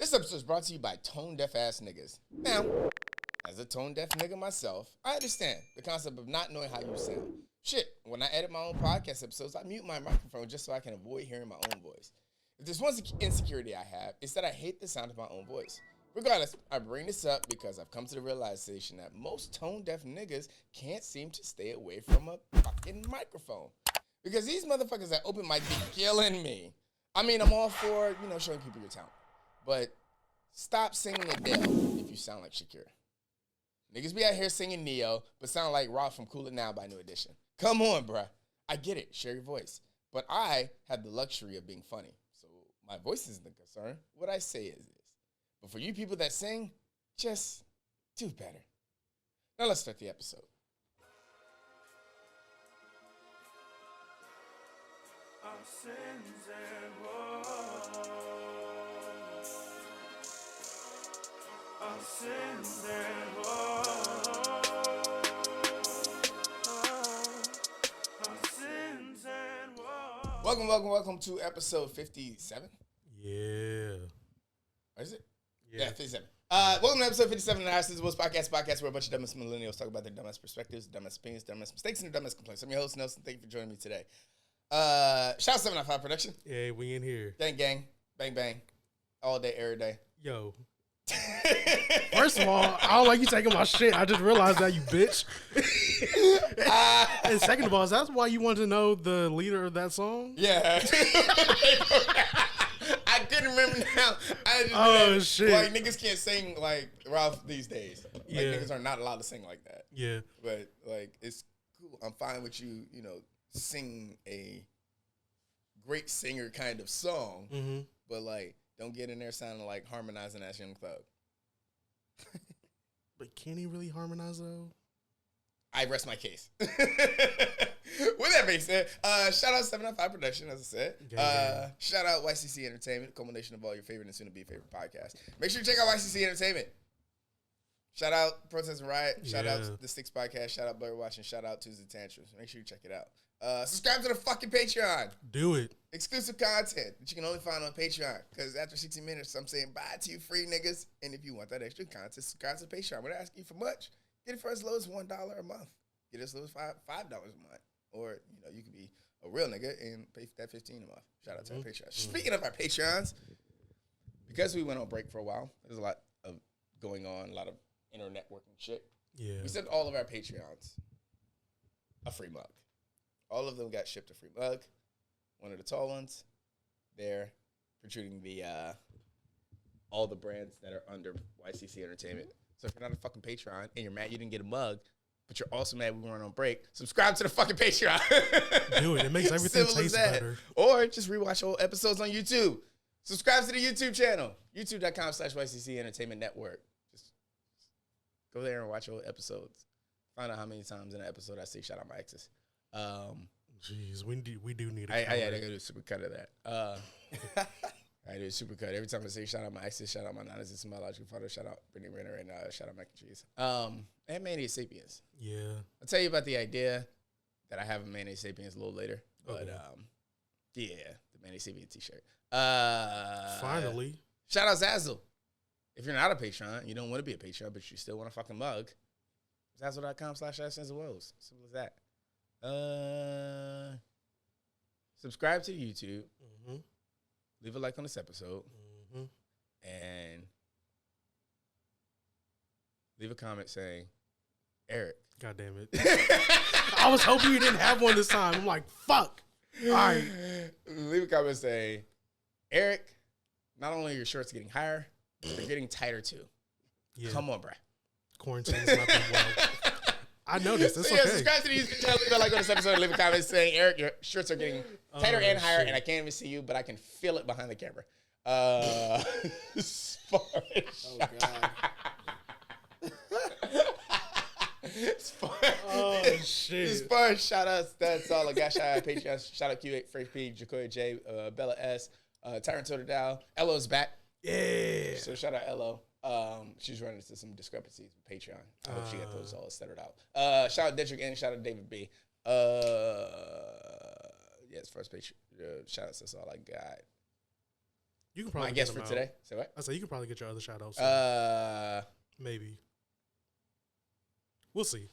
This episode is brought to you by tone deaf ass niggas. Now, as a tone deaf nigga myself, I understand the concept of not knowing how you sound. Shit, when I edit my own podcast episodes, I mute my microphone just so I can avoid hearing my own voice. If there's one insecurity I have, it's that I hate the sound of my own voice. Regardless, I bring this up because I've come to the realization that most tone deaf niggas can't seem to stay away from a fucking microphone. Because these motherfuckers that open mic be killing me. I mean, I'm all for, showing people your talent. But stop singing Adele if you sound like Shakira. Niggas be out here singing Neo, but sound like Rob from Cool It Now by New Edition. Come on, bruh. I get it. Share your voice. But I have the luxury of being funny. So my voice isn't the concern. What I say is this. But for you people that sing, just do better. Now let's start the episode. Our sins and woes. Our sins and woes. Our sins and woes. Welcome to episode 57. Yeah. What is it? Yeah, 57. Welcome to episode 57 of the Our Sins and Woes podcast where a bunch of dumbest millennials talk about their dumbest perspectives, dumbest opinions, dumbest mistakes, and their dumbest complaints. I'm your host, Nelson. Thank you for joining me today. Shout out 795 Production. Yeah, we in here. Gang. Bang, bang. All day, every day. Yo. First of all, I don't like you taking my shit. I just realized that, you bitch. And second of all, is that why you want to know the leader of that song? Yeah. I couldn't remember now. Shit. Like, niggas can't sing like Ralph these days. Like, Yeah. niggas are not allowed to sing like that. Yeah. But, like, it's cool. I'm fine with you, sing a great singer kind of song. Mm-hmm. But, like, don't get in there sounding like harmonizing as Young Thug. But can he really harmonize, though? I rest my case. With that being said, shout out 795 Production, as I said. Shout out YCC Entertainment, culmination of all your favorite and soon-to-be favorite podcasts. Make sure you check out YCC Entertainment. Shout out Protest and Riot. Shout out The Sticks Podcast. Shout out Blur Watching. Shout out Tuesday Tantrums. Make sure you check it out. Subscribe to the fucking Patreon. Do it. Exclusive content that you can only find on Patreon. Because after 60 minutes, I'm saying bye to you free niggas. And if you want that extra content, subscribe to the Patreon. We're not asking you for much. Get it for as low as $1 a month. Get it as low as $5 a month. Or, you can be a real nigga and pay that $15 a month. Shout out to our Patreon. Speaking of our Patreons, because we went on break for a while, there's a lot of going on, a lot of networking shit. Yeah. We sent all of our Patreons a free mug. All of them got shipped a free mug. One of the tall ones, there, protruding the all the brands that are under YCC Entertainment. So if you're not a fucking Patreon and you're mad you didn't get a mug, but you're also mad we weren't on break, subscribe to the fucking Patreon. Do it. It makes everything taste better. Or just rewatch old episodes on YouTube. Subscribe to the YouTube channel, youtube.com/YCC Entertainment Network. Just go there and watch old episodes. Find out how many times in an episode I say shout out my exes. Jeez, we do need a I gotta do a super cut of that. I do a super cut. Every time I say shout out my exes, shout out my non-existent biological father, shout out Brittany Renner, and shout out Mac and Cheese. And Mayonnaise Sapiens. Yeah. I'll tell you about the idea that I have a Mayonnaise Sapiens a little later. But, yeah, the Mayonnaise Sapiens t-shirt. Finally. Shout out Zazzle. If you're not a Patreon, you don't want to be a Patreon, but you still want a fucking mug, Zazzle.com/Woes. Simple as that. Subscribe to YouTube. Mm-hmm. Leave a like on this episode. Mm-hmm. And leave a comment saying, Eric. God damn it. I was hoping you didn't have one this time. I'm like, fuck. All right. Leave a comment saying, Eric, not only are your shorts getting higher, but they're getting tighter too. Yeah. Come on, bruh. Quarantine's not been well. I noticed. It's okay. Subscribe to the YouTube channel. Leave a like on this episode. Leave a comment saying, Eric, your shirts are getting tighter and higher, and I can't even see you, but I can feel it behind the camera. Oh, God. Oh, shit. Spark, shout out. That's all I got. Shout out Patreon. Shout out Q8, Fresh P, Jacoya J, Bella S, Tyrant Total Dow. Elo's back. Yeah. So shout out Elo. She's running into some discrepancies with Patreon. I hope she got those all settled out. Shout out Dedrick and shout out David B. Yes, first Patreon. Shout outs. That's all I got. You can probably My get guess for them out. today. Say what? I say you can probably get your other shadows. soon. Maybe. We'll see.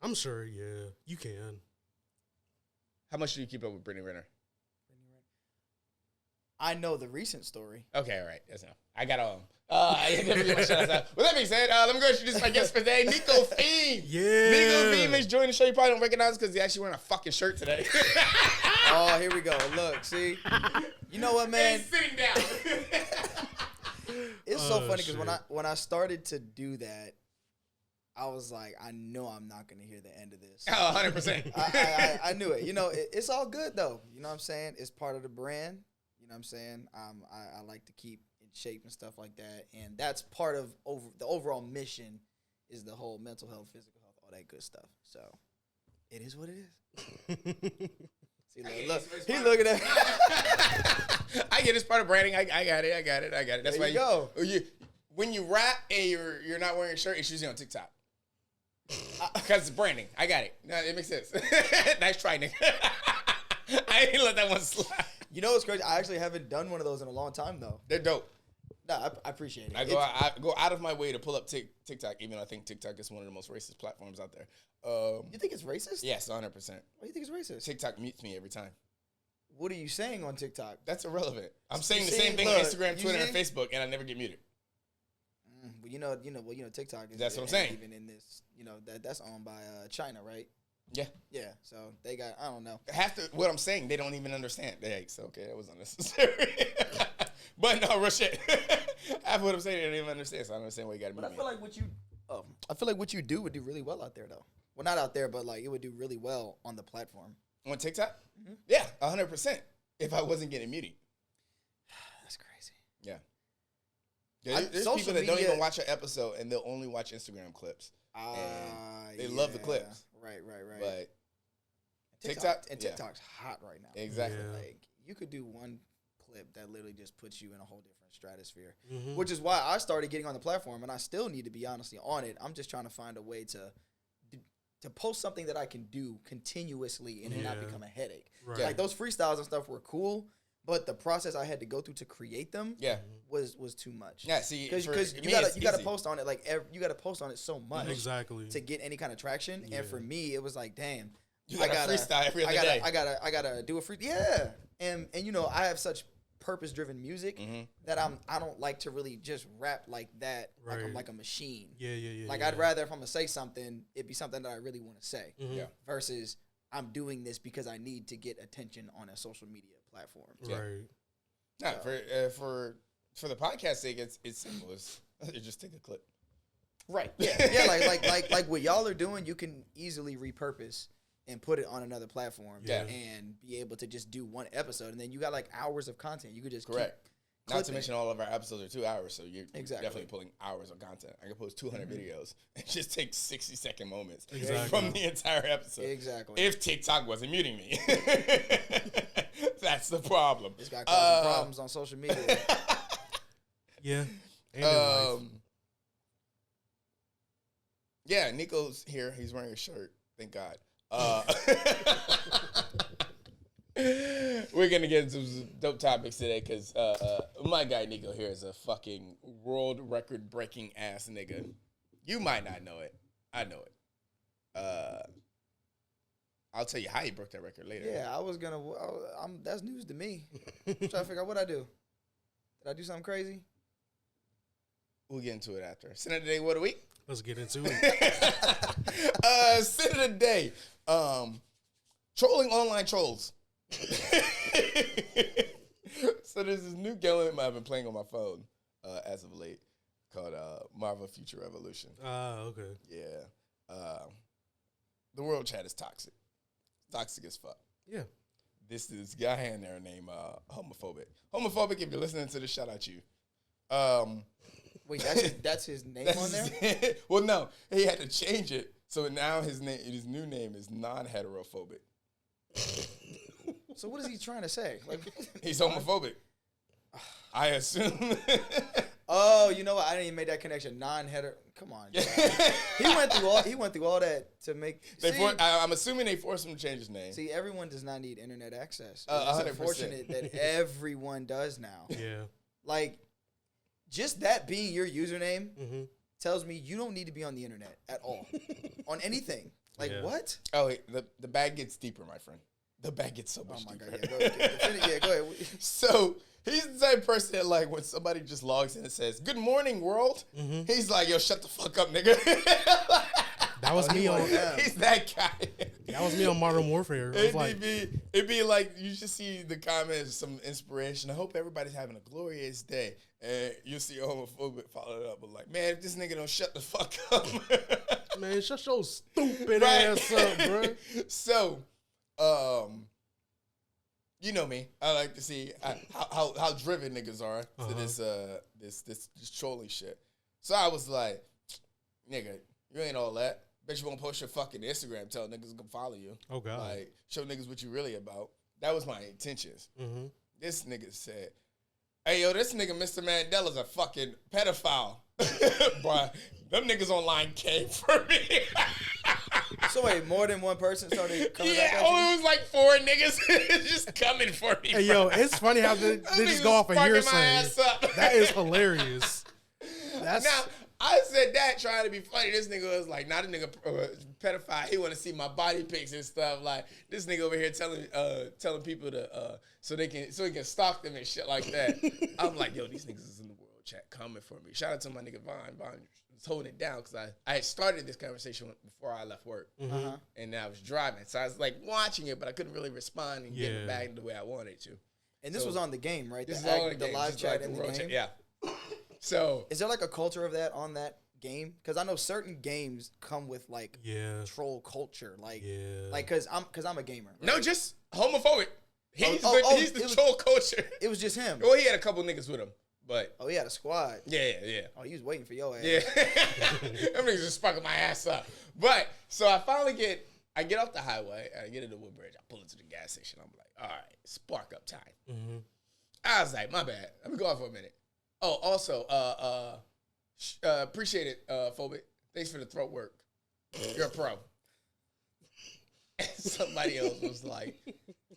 I'm sure, yeah, you can. How much do you keep up with Brittany Renner? I know the recent story. Okay, all right. That's enough. I got I never get my shout outs out. With that being said, let me go introduce my guest for today, Nicco Feem. Yeah. Nicco Feem is joining the show. You probably don't recognize because he's actually wearing a fucking shirt today. Oh, here we go. Look, see? You know what, man? He's sitting down. It's so Oh, funny because shit. when I started to do that, I was like, I know I'm not going to hear the end of this. Oh, 100%. I knew it. You know, it's all good, though. You know what I'm saying? It's part of the brand. You know what I'm saying? I like to keep in shape and stuff like that. And that's part of the overall mission is the whole mental health, physical health, all that good stuff. So it is what it is. See, look, he looking at I get it's part of branding. I got it. That's There why you go. When you rap and you're not wearing a shirt, it's usually on TikTok. Because it's branding. I got it. No, it makes sense. Nice try, nigga. I didn't let that one slide. You know what's crazy? I actually haven't done one of those in a long time, though. They're dope. Nah, I appreciate it. I go out of my way to pull up TikTok, even though I think TikTok is one of the most racist platforms out there. You think it's racist? Yes, 100%. Why do you think it's racist? TikTok mutes me every time. What are you saying on TikTok? That's irrelevant. I'm saying the see, same thing on look, Instagram, you Twitter, and see? Facebook, and I never get muted. Well, you know, TikTok is. That's what I'm saying. Even in this, that's owned by China, right? Yeah. Yeah. So they got. I don't know. What I'm saying, they don't even understand. Yikes. Okay, that was unnecessary. But no, real shit. Half what I'm saying, they don't even understand. So I don't understand why you got to But mute I me. feel like what you do would do really well out there, though. Well, not out there, but like it would do really well on the platform. On TikTok? Mm-hmm. Yeah, 100%. If I wasn't getting muted. That's crazy. Yeah. There's social people that don't media- even watch an episode and they'll only watch Instagram clips. They love the clips. Right. But TikTok yeah. TikTok's hot right now. exactly. Yeah. Like you could do one clip that literally just puts you in a whole different stratosphere. Mhm. Which is why I started getting on the platform, and I still need to be honestly on it. I'm just trying to find a way to post something that I can do continuously and it not Yeah. become a headache. Right. Like those freestyles and stuff were cool, but the process I had to go through to create them Yeah. was too much. Yeah, see, Because for you me, gotta it's you gotta easy. post on it like you gotta post on it so much Exactly. to get any kind of traction. Yeah. And for me, it was like, damn, You gotta freestyle every other day. I gotta do a free. Yeah, and I have such purpose-driven music Mm-hmm. that I don't like to really just rap like that. Like I'm Right. like a machine. Yeah. Like I'd rather if I'm gonna say something, it be something that I really want to say. Mhm. Yeah. Versus I'm doing this because I need to get attention on a social media platform. Yeah. Right. No, for the podcast sake, it's simple. It's just take a clip. Right. Yeah. Like what y'all are doing, you can easily repurpose and put it on another platform. Yeah. And be able to just do one episode, and then you got like hours of content. You could just Correct. keep Not to clipping mention all of our episodes are 2 hours, so you're Exactly. definitely pulling hours of content. I can post 200 videos and just take 60-second moments Exactly. from the entire episode. Exactly. If TikTok wasn't muting me. That's the problem. It's got causing problems on social media. Yeah. And in life. Yeah, Nico's here. He's wearing a shirt. Thank God. We're going to get into some dope topics today because my guy Nicco here is a fucking world record breaking ass nigga. You might not know it. I know it. I'll tell you how he broke that record later. Yeah, that's news to me. I'm trying to figure out what I do. Did I do something crazy? We'll get into it after. Sin of the day, what a week? Let's get into it. Sin of the day. Trolling online trolls. So there's this new game I've been playing on my phone as of late called Marvel Future Revolution. Okay. Yeah. The world chat is toxic. Toxic as fuck. Yeah. This guy in there named Homophobic. Homophobic, if you're listening to this, shout out you. Wait, that's his name on there? Well, no. He had to change it. So now his new name is non-heterophobic. So what is he trying to say? Like He's homophobic. I assume. Oh, you know what? I didn't even make that connection. Non-header. Come on. He went through all that to make. I'm assuming they forced him to change his name. See, everyone does not need internet access. It's 100%. unfortunate that everyone does now. Yeah. Like, just that being your username Mm-hmm. tells me you don't need to be on the internet at all. On anything. Like, what? Oh, wait, the bag gets deeper, my friend. The bag gets so much deeper. God, go ahead. So, he's the type of person that, like, when somebody just logs in and says, "Good morning, world," he's like, "Yo, shut the fuck up, nigga." That was me on. He's that guy. That was me on Modern Warfare. It'd be like you should see the comments, some inspiration. I hope everybody's having a glorious day, and you see homophobic followed up with like, "Man, if this nigga don't shut the fuck up, man, shut your stupid ass up, bro." So, you know me. I like to see how driven niggas are to this trolling shit. So I was like, "Nigga, you ain't all that. Bet you won't post your fucking Instagram. Tell niggas to follow you. Oh God. Like, show niggas what you really about." That was my intentions. Mm-hmm. This nigga said, "Hey, yo, this nigga Mr. Mandela's a fucking pedophile." Bruh, them niggas online came for me. So wait, more than one person started coming back at you? It was like 4 niggas just coming for me. Hey, yo, it's funny how they just go off of hearsay. That is hilarious. Now, I said that trying to be funny. This nigga was like, not a nigga pedophile. He want to see my body pics and stuff. Like, this nigga over here telling people to so he can stalk them and shit like that. I'm like, yo, these niggas is in the world chat coming for me. Shout out to my nigga Vine. Vine was holding it down because I had started this conversation before I left work, and I was driving, so I was like watching it, but I couldn't really respond and get it back the way I wanted to. And this was on the game, right? This is all on the live chat in the game. Yeah. So is there like a culture of that on that game? Because I know certain games come with like troll culture, like because I'm a gamer. Right? No, just homophobic. He's the troll culture. It was just him. Well, he had a couple niggas with him, but he had a squad. Yeah. Oh, he was waiting for your ass. Yeah, them niggas just sparking my ass up. But so I finally get off the highway and I get into Woodbridge. I pull into the gas station. I'm like, all right, spark up time. Mm-hmm. I was like, my bad. Let me go off for a minute. Oh, also, appreciate it, Phobic. Thanks for the throat work. You're a pro. And somebody else was like,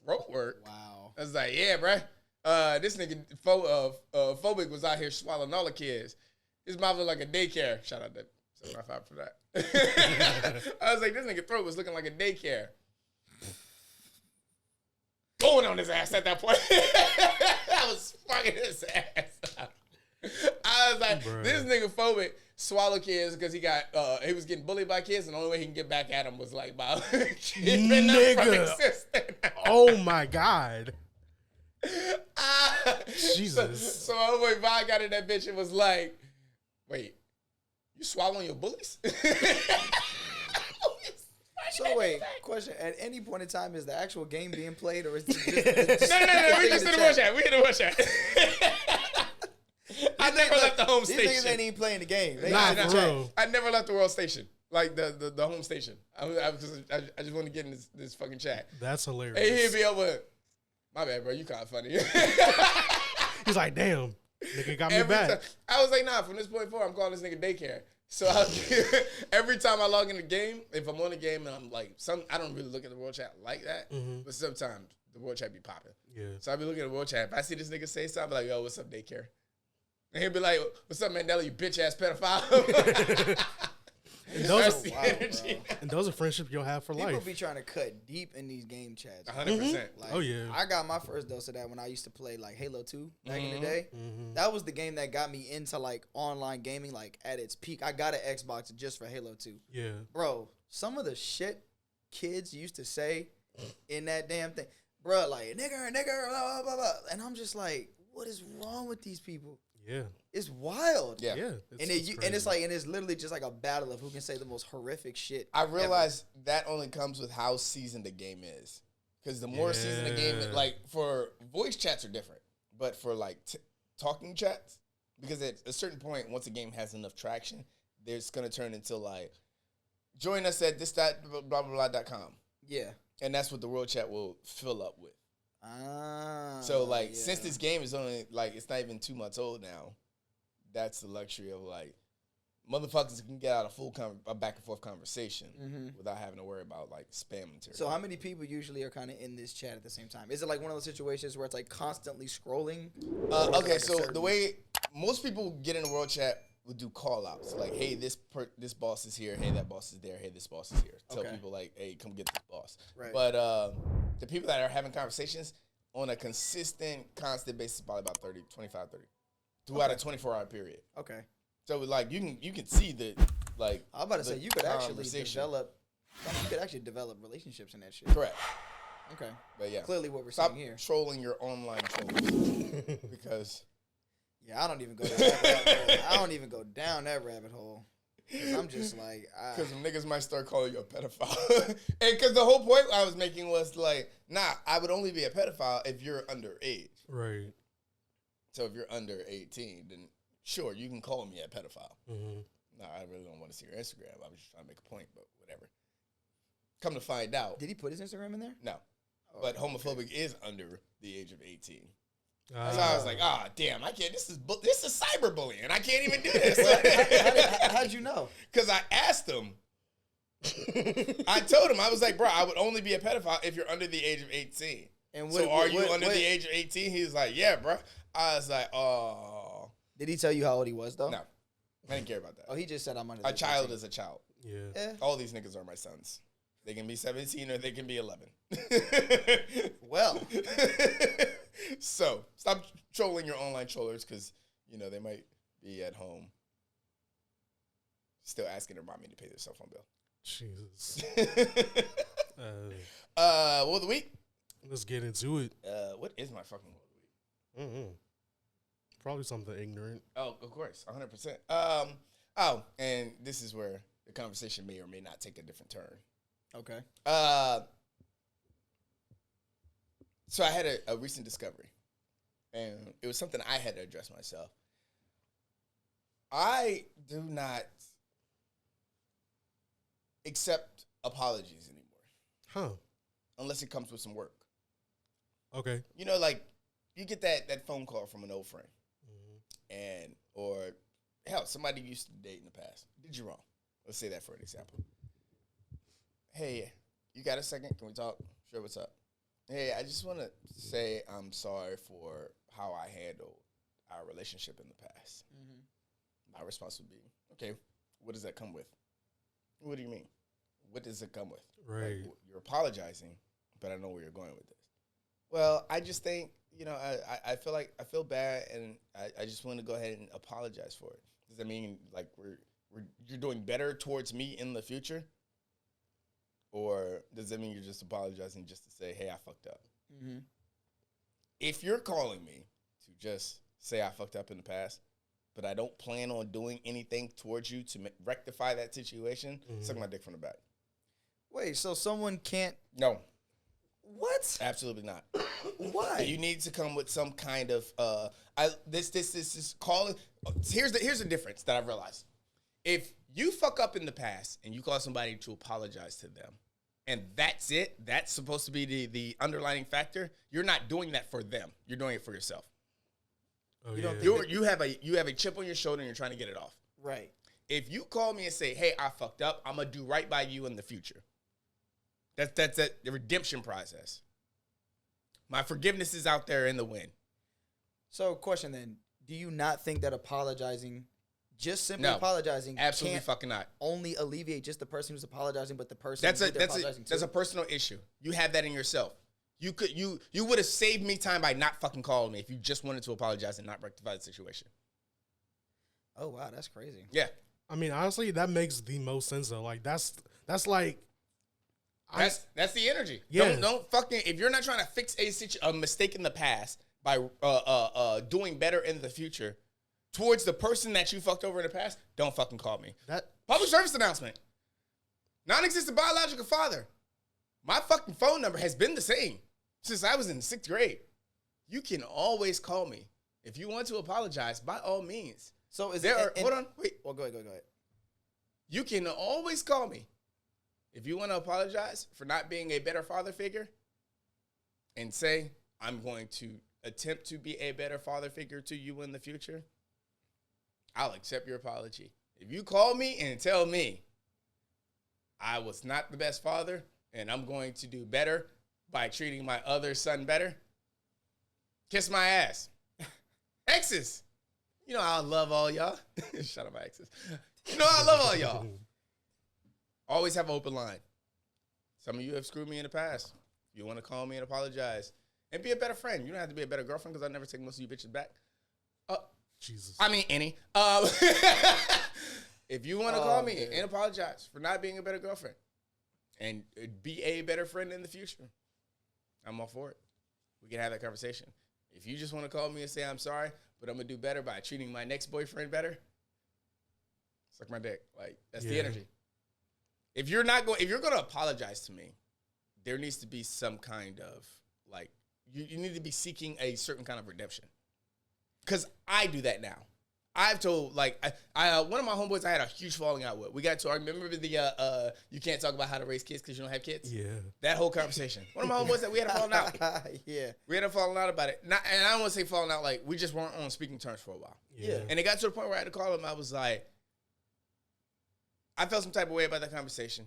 throat work? Wow. I was like, yeah, bruh. This nigga Phobic was out here swallowing all the kids. His mouth looked like a daycare. Shout out to 75 for that. I was like, this nigga throat was looking like a daycare. Going on his ass at that point. I was fucking his ass up. I was like, this nigga Phobic swallow kids because he was getting bullied by kids, and the only way he can get back at him was like by nigga. Oh my God. Jesus. So my boy Vine got in that bitch and was like, wait, you swallowing your bullies? So wait, question: at any point in time, is the actual game being played, or is it just No, we just did a voice chat. We did a voice chat. I never left the home station. These niggas ain't even playing the game. I never left the world station, like the home station. I just want to get in this fucking chat. That's hilarious. Hey, he'd be over. My bad, bro. You kind of funny. He's like, damn, nigga got me back. I was like, nah. From this point forward, I'm calling this nigga daycare. So every time I log in the game, if I'm on the game and I'm like, I don't really look at the world chat like that, but sometimes the world chat be popping. Yeah. So I be looking at the world chat. If I see this nigga say something, I'm like, yo, what's up, daycare? And he'll be like, what's up, Mandela, you bitch ass pedophile. And those are friendships you'll have for life. People be trying to cut deep in these game chats. 100%. Like, oh, yeah. I got my first dose of that when I used to play, like, Halo 2 back in the day. That was the game that got me into, like, online gaming, like, at its peak. I got an Xbox just for Halo 2. Yeah. Bro, some of the shit kids used to say in that damn thing. Bro, like, nigger, blah, blah, blah. And I'm just like, what is wrong with these people? Yeah. It's wild. Yeah. It's literally just like a battle of who can say the most horrific shit. I realize that only comes with how seasoned the game is. Because the more seasoned the game is, like, for voice chats are different. But for, like, talking chats, because at a certain point, once a game has enough traction, it's going to turn into, like, join us at this.blah.com. Yeah. And that's what the world chat will fill up with. Ah. So, like, since this game is only, like, it's not even 2 months old now, that's the luxury of like motherfuckers can get out a back and forth conversation without having to worry about like spam material. So how many people usually are kind of in this chat at the same time? Is it like one of those situations where it's like constantly scrolling? Okay, like so the way most people get in the world chat would do call outs like, hey, this boss is here, hey, that boss is there, hey, this boss is here. Tell people like, hey, come get this boss. Right. But the people that are having conversations on a consistent, constant basis, probably about 25, 30 throughout a 24-hour period. Okay. So like you can see the like. I'm about to say you could actually develop relationships in that shit. Correct. Okay. But yeah, clearly what we're stop seeing here. trolling your online trolls because. Yeah, I don't even go down that rabbit hole. I don't even go down that rabbit hole. Cause I'm just like, because some niggas might start calling you a pedophile, and because the whole point I was making was like, nah, I would only be a pedophile if you're underage. Right. So if you're under 18, then sure, you can call me a pedophile. Mm-hmm. No, I really don't want to see your Instagram. I was just trying to make a point, but whatever. Come to find out, did he put his Instagram in there? no, but homophobic is under the age of 18. So Ah. I was like, damn, I can't. This is cyberbullying. I can't even do this. How'd you know? Because I asked him. I told him, I was like, bro, I would only be a pedophile if you're under the age of 18. And so are you under the age of 18? He was like, yeah, bro. I was like, oh. Did he tell you how old he was though? No, I didn't care about that. Oh, he just said I'm under. A child is a child. Yeah. All these niggas are my sons. They can be 17 or they can be 11. Well. So, stop trolling your online trollers because, they might be at home still asking their mommy to pay their cell phone bill. Jesus. Word of the week? Let's get into it. What is my fucking word of the week? Probably something ignorant. Oh, of course, 100%. And this is where the conversation may or may not take a different turn. Okay. So I had a recent discovery, and it was something I had to address myself. I do not accept apologies anymore. Huh. Unless it comes with some work. Okay. Like, you get that phone call from an old friend. Or, hell, somebody you used to date in the past. Did you wrong? Let's say that for an example. Hey, you got a second? Can we talk? Sure, what's up? Hey, I just want to say I'm sorry for how I handled our relationship in the past. My response would be, okay, what does that come with? What do you mean? What does it come with? Right. Like, you're apologizing, but I know where you're going with this. Well, I just think, I feel bad, and I just want to go ahead and apologize for it. Does that mean, like, you're doing better towards me in the future? Or does that mean you're just apologizing just to say, hey, I fucked up? If you're calling me to just say I fucked up in the past, but I don't plan on doing anything towards you to rectify that situation, suck my dick from the back. Wait, so someone can't? No. What? Absolutely not. Why? You need to come with some kind of this is calling. Here's the difference that I've realized. If you fuck up in the past and you call somebody to apologize to them, and that's it, that's supposed to be the underlying factor, you're not doing that for them. You're doing it for yourself. Oh, You have a chip on your shoulder and you're trying to get it off. Right. If you call me and say, hey, I fucked up, I'm going to do right by you in the future. That's the redemption process. My forgiveness is out there in the wind. So, question then. Do you not think that apologizing, just simply No, apologizing, absolutely can't fucking not. only alleviate just the person who's apologizing, but the person That's apologizing a personal issue. You have that in yourself. You would have saved me time by not fucking calling me if you just wanted to apologize and not rectify the situation. Oh wow, that's crazy. Yeah. I mean, honestly, that makes the most sense though. Like that's like That's the energy. Yeah. Don't fucking, if you're not trying to fix a mistake in the past by doing better in the future towards the person that you fucked over in the past, don't fucking call me. that. Public service announcement. Non-existent biological father. My fucking phone number has been the same since I was in 6th grade. You can always call me. If you want to apologize, by all means. So is hold on, wait. Well, go ahead. You can always call me. If you want to apologize for not being a better father figure and say, I'm going to attempt to be a better father figure to you in the future, I'll accept your apology. If you call me and tell me I was not the best father and I'm going to do better by treating my other son better, kiss my ass. Exes. You know I love all y'all. Shout out my exes. You know I love all y'all. Always have an open line. Some of you have screwed me in the past. You want to call me and apologize. And be a better friend. You don't have to be a better girlfriend because I never take most of you bitches back. Jesus. I mean, any. If you want to call me and apologize for not being a better girlfriend and be a better friend in the future, I'm all for it. We can have that conversation. If you just want to call me and say I'm sorry, but I'm going to do better by treating my next boyfriend better, suck my dick. Like, that's the energy. If you're going to apologize to me, there needs to be some kind of, like, you need to be seeking a certain kind of redemption. Because I do that now. I've told, like, one of my homeboys I had a huge falling out with. We got to remember the, you can't talk about how to raise kids because you don't have kids? Yeah. That whole conversation. One of my homeboys that we had a falling out. Yeah. We had a falling out about it. And I don't want to say falling out, like, we just weren't on speaking terms for a while. Yeah. And it got to the point where I had to call him. I was like, I felt some type of way about that conversation.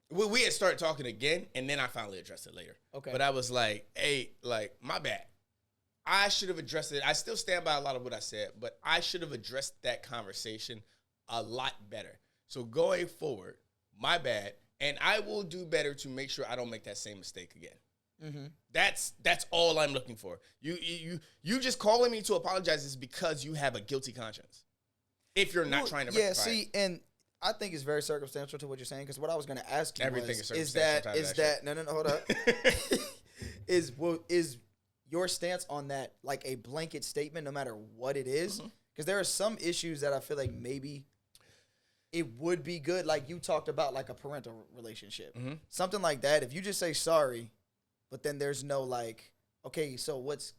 We had started talking again, and then I finally addressed it later. Okay. But I was like, hey, like, my bad. I should have addressed it. I still stand by a lot of what I said, but I should have addressed that conversation a lot better. So going forward, my bad, and I will do better to make sure I don't make that same mistake again. Mm-hmm. That's all I'm looking for. You just calling me to apologize is because you have a guilty conscience. If you're not trying to rectify it. and I think it's very circumstantial to what you're saying, because what I was going to ask you Everything was, is hold up. is your stance on that like a blanket statement no matter what it is? Because there are some issues that I feel like maybe it would be good, like you talked about, like a parental relationship. Something like that. If you just say sorry, but then there's no like, okay, so what's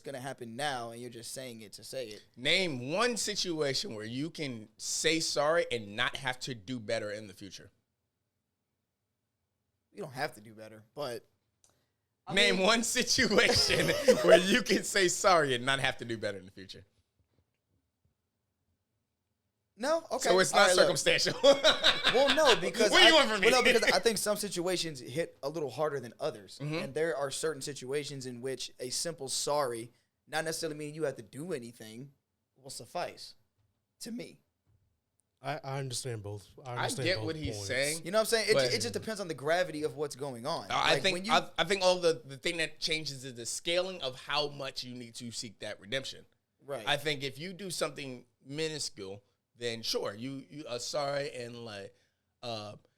going to happen now, and you're just saying it to say it. Name one situation where you can say sorry and not have to do better in the future. You don't have to do better, but Name one situation where you can say sorry and not have to do better in the future. No, okay. So it's not circumstantial. Well, no, because what do you want from me? Well, no, because I think some situations hit a little harder than others, and there are certain situations in which a simple sorry, not necessarily meaning you have to do anything, will suffice. To me, I understand both. I get both what he's points. saying. you know what I'm saying? It just depends on the gravity of what's going on. I think all the thing that changes is the scaling of how much you need to seek that redemption. Right. I think if you do something minuscule, then sure, you are sorry and like,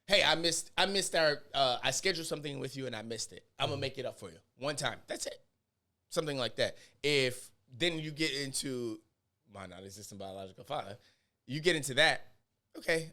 hey, I missed our, I scheduled something with you and I missed it. I'm gonna make it up for you one time. That's it. Something like that. If then you get into my non-existent biological father, you get into that. Okay,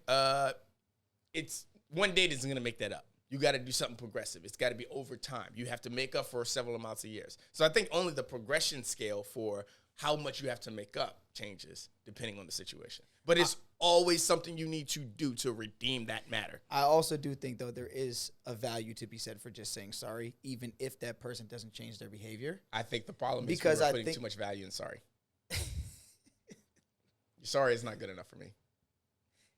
it's one date isn't gonna make that up. You got to do something progressive. It's got to be over time. You have to make up for several amounts of years. So I think only the progression scale for how much you have to make up changes depending on the situation. But it's always something you need to do to redeem that matter. I also do think, though, there is a value to be said for just saying sorry, even if that person doesn't change their behavior. I think the problem is because we're putting too much value in sorry. Sorry is not good enough for me.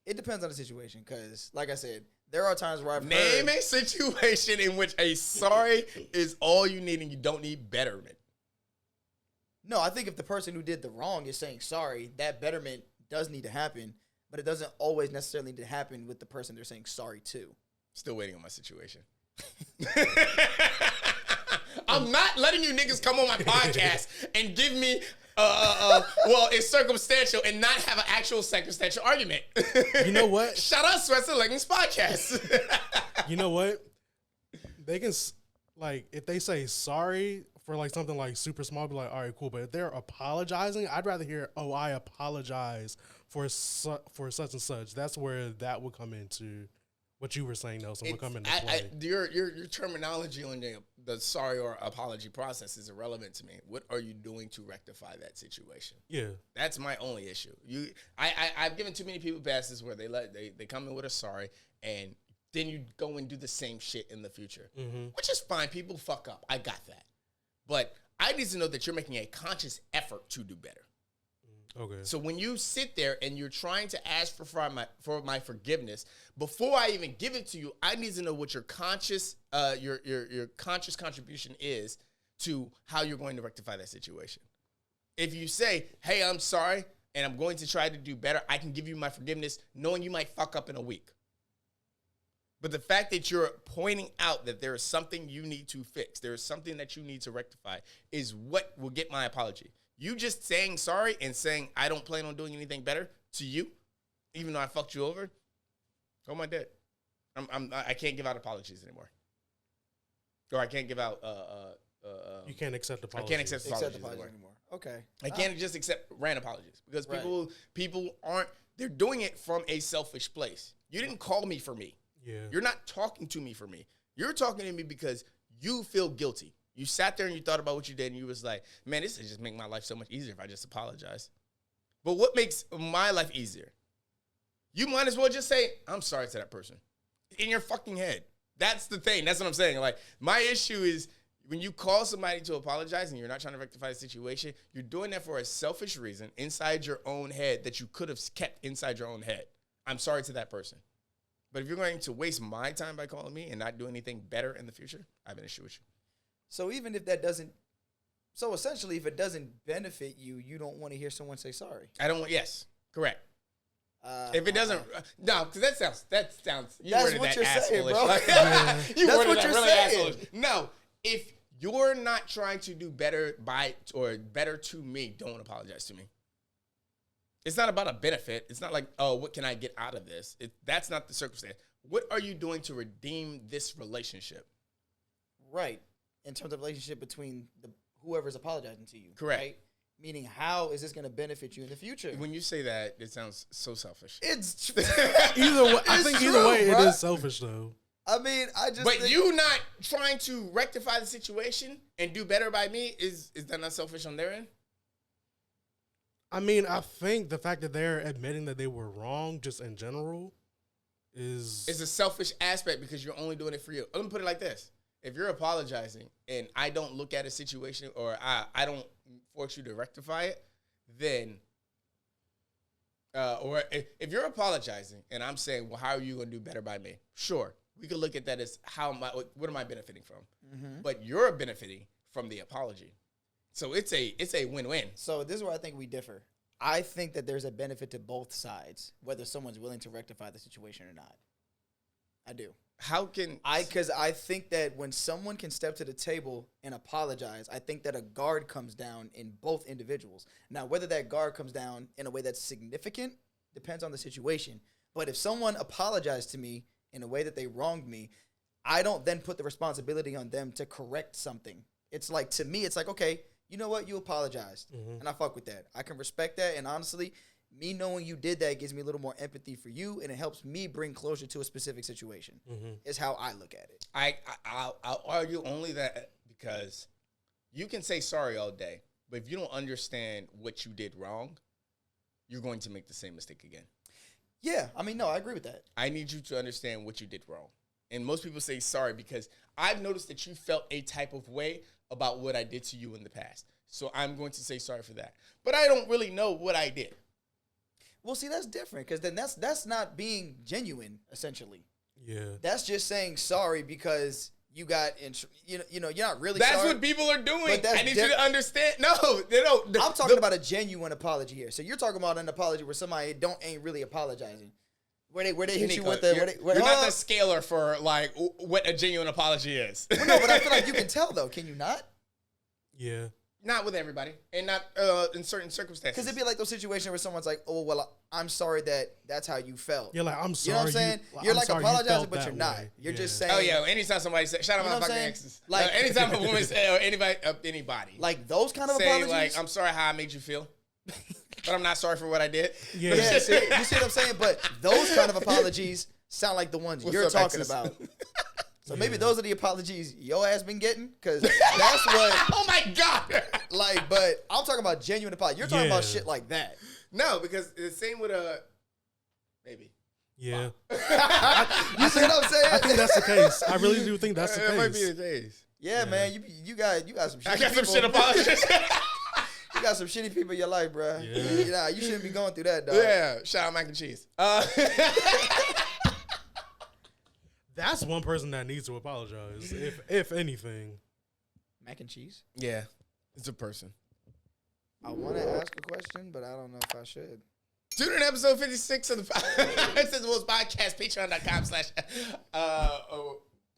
It depends on the situation, because, like I said, there are times where I've Name a situation in which a sorry is all you need and you don't need betterment. No, I think if the person who did the wrong is saying sorry, that betterment does need to happen, but it doesn't always necessarily need to happen with the person they're saying sorry to. Still waiting on my situation. I'm not letting you niggas come on my podcast and give me, well, it's circumstantial and not have an actual circumstantial argument. You know what? Shout out Sweats and Leggings Podcast. You know what? They can, like, if they say sorry for, like, something, like, super small, be like, all right, cool. But if they're apologizing, I'd rather hear, oh, I apologize for such and such. That's where that would come into what you were saying, Nelson, would come into play. Your terminology on the sorry or apology process is irrelevant to me. What are you doing to rectify that situation? Yeah. That's my only issue. I've given too many people passes where they come in with a sorry and then you go and do the same shit in the future, which is fine. People fuck up. I got that. But I need to know that you're making a conscious effort to do better. Okay. So when you sit there and you're trying to ask for my forgiveness, before I even give it to you, I need to know what your conscious conscious contribution is to how you're going to rectify that situation. If you say, "Hey, I'm sorry, and I'm going to try to do better," I can give you my forgiveness, knowing you might fuck up in a week. But the fact that you're pointing out that there is something you need to fix, there is something that you need to rectify, is what will get my apology. You just saying sorry and saying, "I don't plan on doing anything better" to you, even though I fucked you over, oh my dead. I can't give out apologies anymore. Or I can't give out you can't accept apologies. I can't accept apologies anymore. Okay. I can't just accept random apologies because people aren't, they're doing it from a selfish place. You didn't call me for me. Yeah. You're not talking to me for me. You're talking to me because you feel guilty. You sat there and you thought about what you did and you was like, "Man, this would just make my life so much easier if I just apologize." But what makes my life easier? You might as well just say, "I'm sorry" to that person in your fucking head. That's the thing. That's what I'm saying. Like, my issue is when you call somebody to apologize and you're not trying to rectify the situation, you're doing that for a selfish reason inside your own head that you could have kept inside your own head. I'm sorry to that person. But if you're going to waste my time by calling me and not do anything better in the future, I have an issue with you. So even if that doesn't, so essentially, if it doesn't benefit you, you don't want to hear someone say sorry. I don't want, yes, correct. If it doesn't, no, because that sounds, you that's worded what that you're saying, asshole-ish. bro. Like, you That's worded what that you're really saying. asshole-ish. No, if you're not trying to do better by or better to me, don't apologize to me. It's not about a benefit. It's not like, "Oh, what can I get out of this?" That's not the circumstance. What are you doing to redeem this relationship? Right. In terms of relationship between whoever's apologizing to you. Correct. Right? Meaning, how is this going to benefit you in the future? When you say that, it sounds so selfish. It's Either way, I think either way, bruh. it is selfish though. I mean, I just. But think, you not trying to rectify the situation and do better by me, is that not selfish on their end? I mean, I think the fact that they're admitting that they were wrong, just in general, is It's a selfish aspect because you're only doing it for you. Let me put it like this. If you're apologizing and I don't look at a situation or I don't force you to rectify it, then, or if you're apologizing and I'm saying, "Well, how are you going to do better by me?" Sure. We could look at that as what am I benefiting from? Mm-hmm. But you're benefiting from the apology. So it's a win-win. So this is where I think we differ. I think that there's a benefit to both sides, whether someone's willing to rectify the situation or not. I do. How can Because I think that when someone can step to the table and apologize, I think that a guard comes down in both individuals. Now, whether that guard comes down in a way that's significant depends on the situation. But if someone apologized to me in a way that they wronged me, I don't then put the responsibility on them to correct something. It's like, to me, it's like, okay, you know what? You apologized. And I fuck with that. I can respect that. And honestly, me knowing you did that gives me a little more empathy for you, and it helps me bring closure to a specific situation. Is how I look at it. I'll argue only that because you can say sorry all day, but if you don't understand what you did wrong, you're going to make the same mistake again. Yeah, I mean, no, I agree with that. I need you to understand what you did wrong. And most people say sorry because I've noticed that you felt a type of way about what I did to you in the past. So I'm going to say sorry for that. But I don't really know what I did. Well, see, that's different because then that's not being genuine, essentially. yeah. That's just saying sorry because you got you're not really That's sorry. what people are doing. But that's I need you to understand. No, they don't. I'm talking about a genuine apology here. So you're talking about an apology where somebody ain't really apologizing. Where they hit you Nico, with the you're not the scaler for like what a genuine apology is. Well, no, but I feel like you can tell though. Can you not? Yeah. Not with everybody, and not in certain circumstances. Because it'd be like those situations where someone's like, "Oh, well, I'm sorry that's how you felt." You're like, "I'm You sorry." know what I'm saying? You're I'm like sorry you apologizing, felt but that you're not. way. You're Yeah. just saying. Oh yeah, anytime somebody says, shout out You know my what I'm fucking saying? exes. Like- Anytime a woman say, or anybody Like those kind of say apologies. like, I'm sorry how I made you feel, but I'm not sorry for what I did. Yeah. Yeah, see, you see what I'm saying? But those kind of apologies sound like the ones What's you're up, talking exes? about. So maybe those are the apologies your ass been getting, because that's what, Oh my god. like, but I'm talking about genuine apology. You're talking about Yeah. shit like that. No, because the same with maybe. Yeah. You see what I'm saying? I think that's the case. I really do think that's the That might be case. the case. yeah, man, you got some shit. I got some shit apologies. You got some shitty people in your life, bro. Yeah. You shouldn't be going through that, dog. Yeah, shout out mac and cheese. That's one person that needs to apologize, if anything. Mac and cheese? Yeah, it's a person. I want to ask a question, but I don't know if I should. Tune in to episode 56 of the Sweats and Leggings Podcast,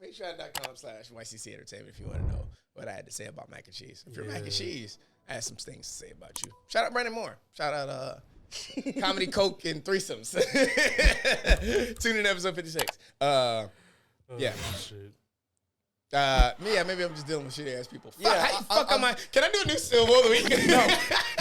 patreon.com/YCC Entertainment if you want to know what I had to say about mac and cheese. If you're mac and cheese, I have some things to say about you. Shout out Brandon Moore. Shout out Comedy Coke and Threesomes. Tune in to episode 56. Yeah. Shit. Maybe I'm just dealing with shitty ass people. Yeah, Can I do a new syllable of the week? No.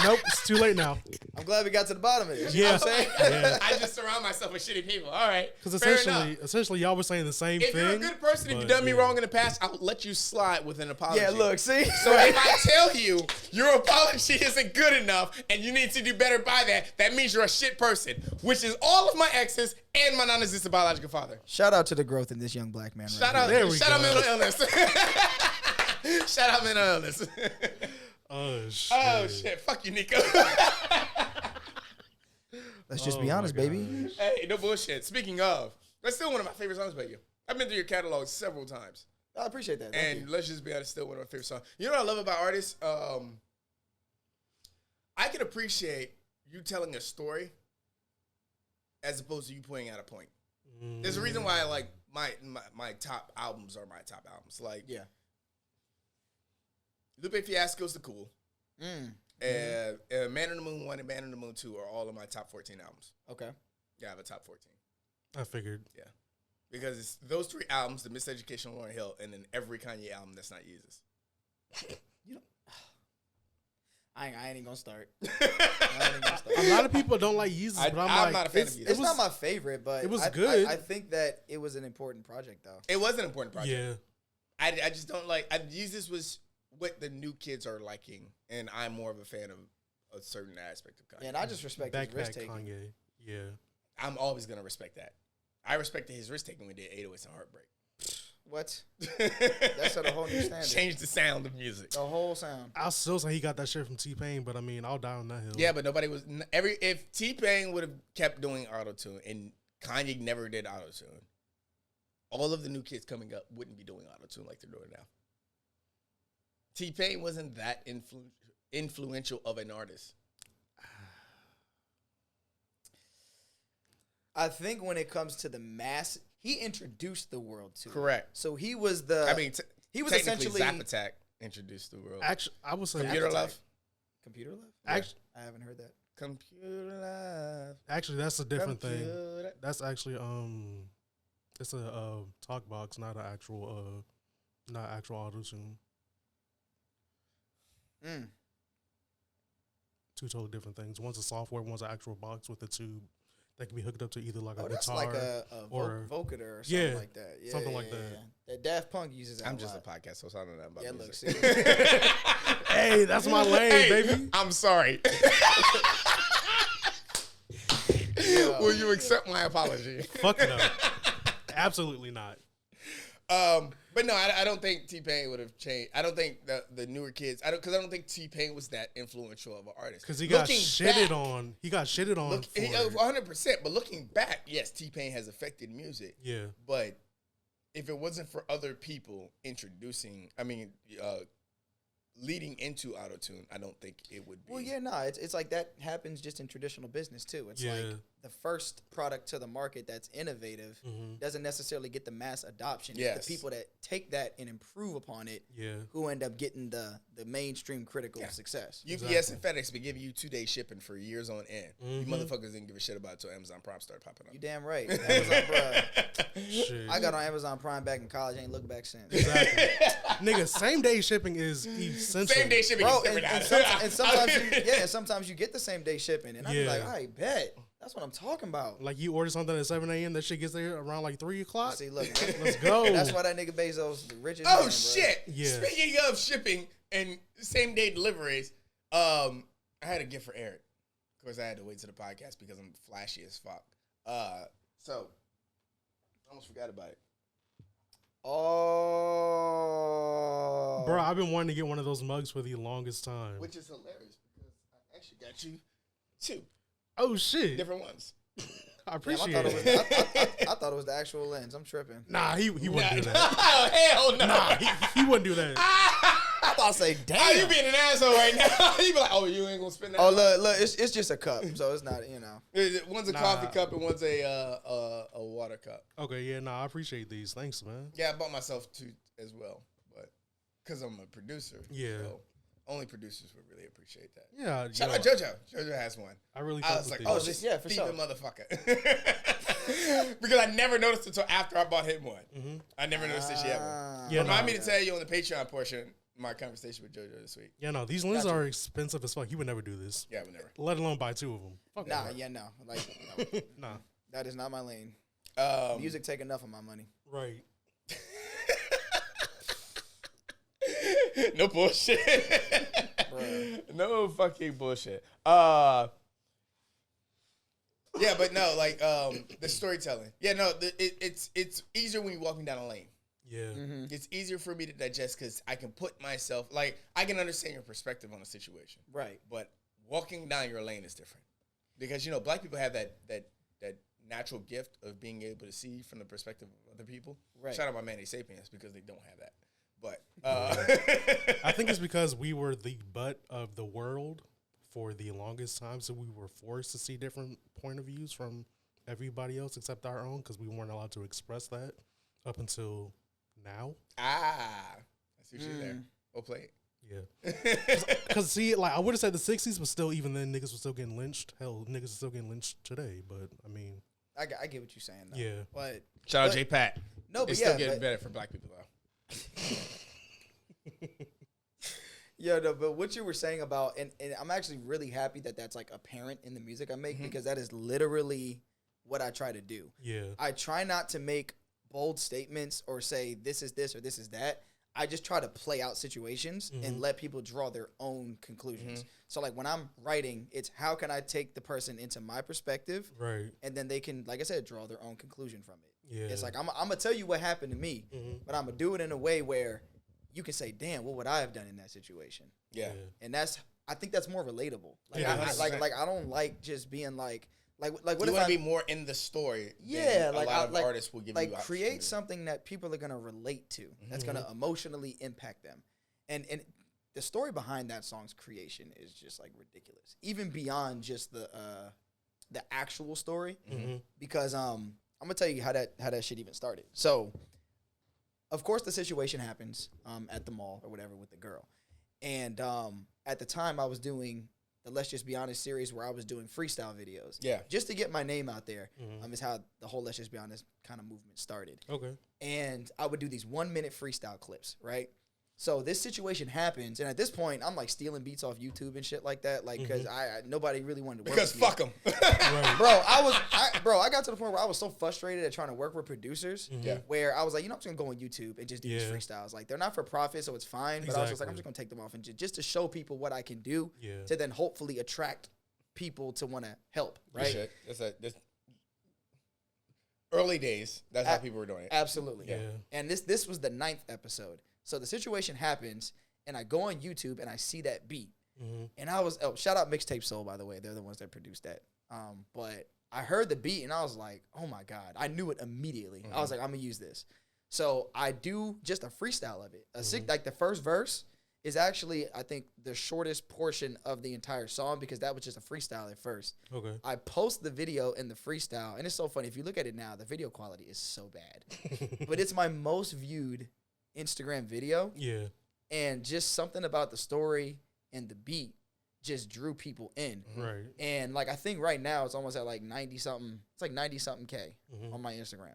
Nope, it's too late now. I'm glad we got to the bottom of this. You Yeah. know what I'm saying? Yeah. I just surround myself with shitty people. All right. Because Fair enough. essentially, y'all were saying the same If thing. you're a good person, if you've done me wrong in the past, I'll let you slide with an apology. Yeah, look, see? So if I tell you your apology isn't good enough and you need to do better by that, that means you're a shit person, which is all of my exes and my non-existent biological father. Shout out to the growth in this young black man. Shout right out, There we shout out go. mental illness. Shout out mental illness. Oh, shit. Oh shit! Fuck you, Nicco. Let's just Oh be my honest, baby. gosh. Hey, no bullshit. Speaking of, that's still one of my favorite songs by you. I've been through your catalog several times. I appreciate that. Thank And you. let's just be honest, still one of my favorite songs. You know what I love about artists? I can appreciate you telling a story as opposed to you pointing out a point. There's a reason why I like my top albums are my top albums. Like, Yeah. Lupe Fiasco's The Cool. Mm. Man on the Moon 1 and Man on the Moon 2 are all of my top 14 albums. Okay. Yeah, I have a top 14. I figured. Yeah. Because it's those three albums, The Miseducation of Lauryn Hill, and then every Kanye album that's not Yeezus. You know, I ain't even gonna start. A lot of people don't like Yeezus, but I'm like, not a fan of It's, Yeezus. it's not my favorite, but it was I, good. I think that it was an important project, though. It was an important project. yeah. I just don't like. Yeezus was what the new kids are liking, and I'm more of a fan of a certain aspect of Kanye. Yeah, and I just respect his risk Backpack taking. Kanye. Yeah. I'm always gonna respect that. I respected his risk taking when we did 808s and Heartbreak. What? That's at a whole new standard. Changed the sound of music. The whole sound. I'll still say he got that shit from T-Pain, but I mean, I'll die on that hill. Yeah, but nobody was if T-Pain would have kept doing auto-tune and Kanye never did auto-tune, all of the new kids coming up wouldn't be doing auto-tune like they're doing now. T-Pain wasn't that influential of an artist. I think when it comes to the mass, he introduced the world to it. Correct. So he was the. he was technically essentially Zap Attack introduced the world. Actually, I would say Computer Attack. Love. Computer Love. Actually, I haven't heard that. Computer Love. actually, that's a different thing. Computer. That's actually it's a talk box, not an actual auto tune. Mm. Two totally different things. One's a software, one's an actual box with a tube that can be hooked up to either like a That's guitar. like a or- vocoder or something Yeah, like that. Yeah, something yeah, like yeah, that. yeah. That Daft Punk uses that. I'm a just a lot. podcast, so I don't know nothing about Yeah, look, music. see. Hey, that's my lane, Hey, baby. I'm sorry. Will you accept my apology? Fuck no. Absolutely not. But no, I don't think T-Pain would have changed. I don't think the newer kids. I don't think T-Pain was that influential of an artist. Because he got Looking shitted back, on. He got shitted on. Look, for, 100%. But looking back, yes, T-Pain has affected music. yeah. But if it wasn't for other people leading into autotune, I don't think it would be. Well, yeah, no, it's like that happens just in traditional business too. It's Yeah. like the first product to the market that's innovative doesn't necessarily get the mass adoption. Yes. It's the people that take that and improve upon it Yeah. who end up getting the mainstream critical success. UPS and FedEx been giving you 2-day shipping for years on end. You motherfuckers didn't give a shit about it until Amazon Prime started popping up. You damn right. Amazon Prime. Shit. I got on Amazon Prime back in college. Ain't looked back since. Exactly. Nigga, same day shipping is essential. Same day shipping Bro, is and, different and, now. sometimes you get the same day shipping, and I be Yeah. like, I bet that's what I'm talking about. Like you order something at 7 a.m., that shit gets there around like 3 o'clock. See, look, Let's go. that's why that nigga Bezos the richest. Oh man, bro. shit! Yeah. Speaking of shipping and same day deliveries, I had a gift for Eric. Of course, I had to wait to the podcast because I'm flashy as fuck. So I almost forgot about it. Oh, Bro, I've been wanting to get one of those mugs for the longest time. Which is hilarious because actually got you 2 Oh shit! different ones. I Damn, appreciate I it. thought it was the actual lens. I'm tripping. Nah, he wouldn't do that. Oh, hell no. Nah, he wouldn't do that. I thought to say, damn. Oh, you being an asshole right now. You be like, oh, you ain't gonna spend that. Oh, look, it's just a cup, so it's not, you know. One's a Nah. coffee cup and one's a water cup. Okay, yeah, nah, I appreciate these. Thanks, man. Yeah, I bought myself 2 as well, but because I'm a producer. Yeah. So only producers would really appreciate that. Yeah, Shout yo, out JoJo. JoJo has one. I really. I fuck was with like, these. oh, this- this yeah, for sure. motherfucker. Because I never noticed until after I bought him one. Mm-hmm. I never noticed that she had one. Yeah, Remind no. me to tell you on the Patreon portion my conversation with JoJo this week. Yeah, no, these lenses Gotcha. are expensive as fuck. He would never do this. Yeah, whenever. Let alone buy 2 of them. Fuck Nah, that. yeah, no. Like, no. Nah, That is not my lane. Um, Music take enough of my money. right. No bullshit. Bruh. No fucking bullshit. Yeah, but no, like the storytelling. Yeah, no, it's easier when you're walking down a lane. Yeah. Mm-hmm. It's easier for me to digest because I can put myself like I can understand your perspective on a situation. Right. But walking down your lane is different because black people have that natural gift of being able to see from the perspective of other people. Right. Shout out my man Sapiens because they don't have that. But I think it's because we were the butt of the world for the longest time, so we were forced to see different point of views from everybody else except our own because we weren't allowed to express that up until now. I see what you're there. We'll play it. Yeah. Because, see, like, I would have said the 60s, but still, even then, niggas were still getting lynched. Hell, niggas are still getting lynched today, but, I mean. I get what you're saying, though. Yeah. But Shout out But- J Pat. no, but It's yeah, still getting but- better for black people though. yeah, no, but what you were saying about, and I'm actually really happy that that's like apparent in the music I make because that is literally what I try to do. Yeah. I try not to make bold statements or say this is this or this is that. I just try to play out situations and let people draw their own conclusions. So like when I'm writing, it's how can I take the person into my perspective, Right. and then they can, like I said, draw their own conclusion from it. Yeah. It's like I'm gonna tell you what happened to me, but I'm gonna do it in a way where you can say, "Damn, what would I have done in that situation?" Yeah. And I think that's more relatable. Like, Yeah, I don't like just being like what You if want I to be more in the story. yeah, than like a lot I, of like, artists will give like you. create something that people are gonna relate to. That's gonna emotionally impact them, and the story behind that song's creation is just like ridiculous, even beyond just the actual story. Because I'm gonna tell you how that shit even started. So, of course, the situation happens at the mall or whatever with the girl, and at the time I was doing the Let's Just Be Honest series where I was doing freestyle videos. Yeah. Just to get my name out there is how the whole Let's Just Be Honest kind of movement started. Okay. And I would do these 1 minute freestyle clips, right? So this situation happens, and at this point, I'm like stealing beats off YouTube and shit like that, like because nobody really wanted to work Because with me. fuck them. Right. I got to the point where I was so frustrated at trying to work with producers, Yeah. where I was like, I'm just gonna go on YouTube and just do these Yeah. freestyles. Like they're not for profit, so it's fine. But I was just like, I'm Exactly. just gonna take them off and just to show people what I can do, Yeah. to then hopefully attract people to want to help, right? That's early days. That's how people were doing it. Absolutely. Yeah. And this was the 9th episode. So the situation happens, and I go on YouTube and I see that beat. And I was, shout out Mixtape Soul, by the way. They're the ones that produced that. But I heard the beat and I was like, oh my God. I knew it immediately. I was like, I'm going to use this. So I do just a freestyle of it. Like the first verse is actually, I think, the shortest portion of the entire song because that was just a freestyle at first. Okay. I post the video in the freestyle, and it's so funny. If you look at it now, the video quality is so bad. But it's my most viewed Instagram video, Yeah. and just something about the story and the beat just drew people in. Right. And like I think right now it's almost at like 90 something. It's like 90 something K on my Instagram.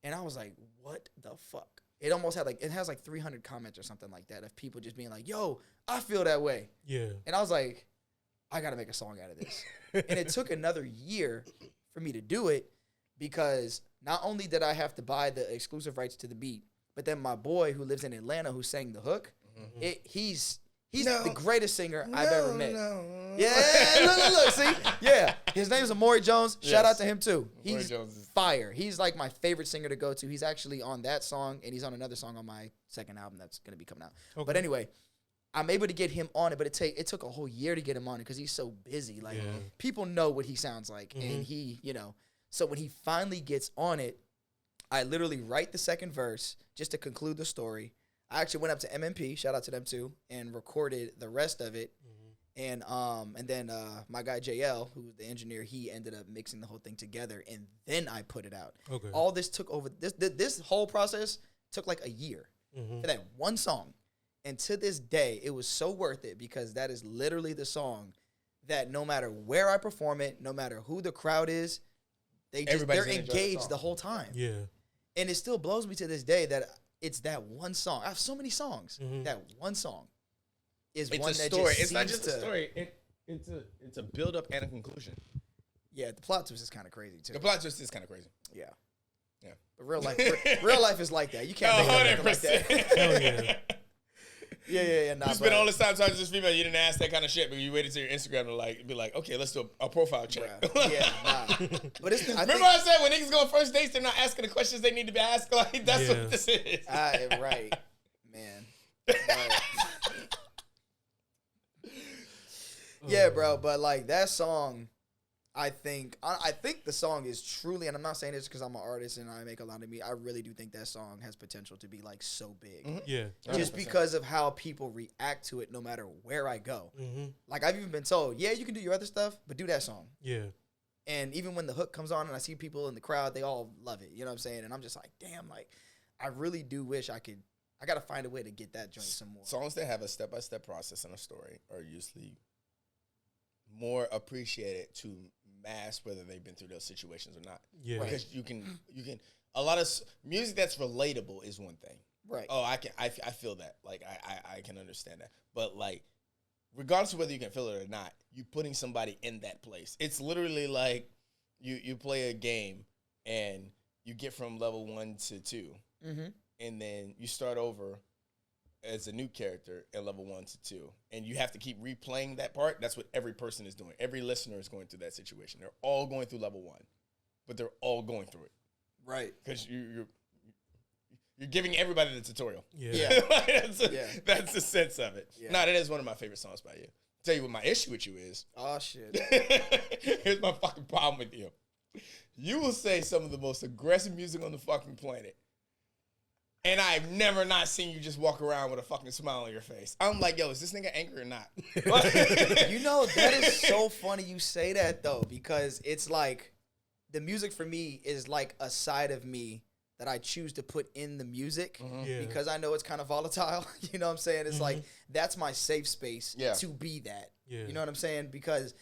And I was like, what the fuck? It almost had it has like 300 comments or something like that of people just being like, yo, I feel that way. Yeah. And I was like, I got to make a song out of this. And it took another year for me to do it because not only did I have to buy the exclusive rights to the beat, but then my boy who lives in Atlanta who sang the hook, he's the greatest singer I've ever met. Yeah, look, see? Yeah. His name is Amari Jones. Shout out to him too. He's Jones is- fire. He's like my favorite singer to go to. He's actually on that song, and he's on another song on my second album that's going to be coming out. Okay. But anyway, I'm able to get him on it, but it took a whole year to get him on it because he's so busy. Like people know what he sounds like, and he, so when he finally gets on it, I literally write the second verse just to conclude the story. I actually went up to MMP, shout out to them too, and recorded the rest of it. And then my guy JL, who's the engineer, he ended up mixing the whole thing together, and then I put it out. Okay. All this took over this whole process took like a year for that one song. And to this day, it was so worth it because that is literally the song that no matter where I perform it, no matter who the crowd is, they're engaged the whole time. Yeah. And it still blows me to this day that it's that one song. I have so many songs. That one song is it's one a that story. just it's not seems just a story. It's a build up and a conclusion. Yeah, the plot twist is kind of crazy too. The plot twist is kind of crazy. Yeah. Yeah. But real life is like that. You can't make it like that. Hell yeah. Yeah. Nah, You spent all this time talking to this female. You didn't ask that kind of shit, but you waited to your Instagram to be like, okay, let's do a profile check. Yeah, nah. But Remember I said when niggas go on first dates, they're not asking the questions they need to be asked. Like that's what this is. Right, man. Right. Yeah, bro. But like that song, I think the song is truly, and I'm not saying this because I'm an artist and I make a lot of music. I really do think that song has potential to be like so big. Yeah. Just because of how people react to it, no matter where I go. Like I've even been told, yeah, you can do your other stuff, but do that song. Yeah. And even when the hook comes on and I see people in the crowd, they all love it. You know what I'm saying? And I'm just like, damn, like I really do wish I got to find a way to get that joint some more. Songs that have a step-by-step process and a story are usually more appreciated to mass whether they've been through those situations or not. Yeah. Because you can a lot of music that's relatable is one thing. Right. Oh, I feel that. Like I can understand that. But like regardless of whether you can feel it or not, you putting somebody in that place. It's literally like you play a game and you get from level 1 to 2. And then you start over as a new character at level 1 to 2. And you have to keep replaying that part. That's what every person is doing. Every listener is going through that situation. They're all going through level 1. But they're all going through it. Right. Because you're giving everybody the tutorial. Yeah. That's the sense of it. Yeah. That is one of my favorite songs by you. Tell you what my issue with you is. Oh, shit. Here's my fucking problem with you. You will say some of the most aggressive music on the fucking planet. And I've never not seen you just walk around with a fucking smile on your face. I'm like, yo, is this nigga angry or not? You know, that is so funny you say that, though, because it's like the music for me is like a side of me that I choose to put in the music because I know it's kind of volatile. You know what I'm saying? It's like, that's my safe space to be that. You know what I'm saying? Because,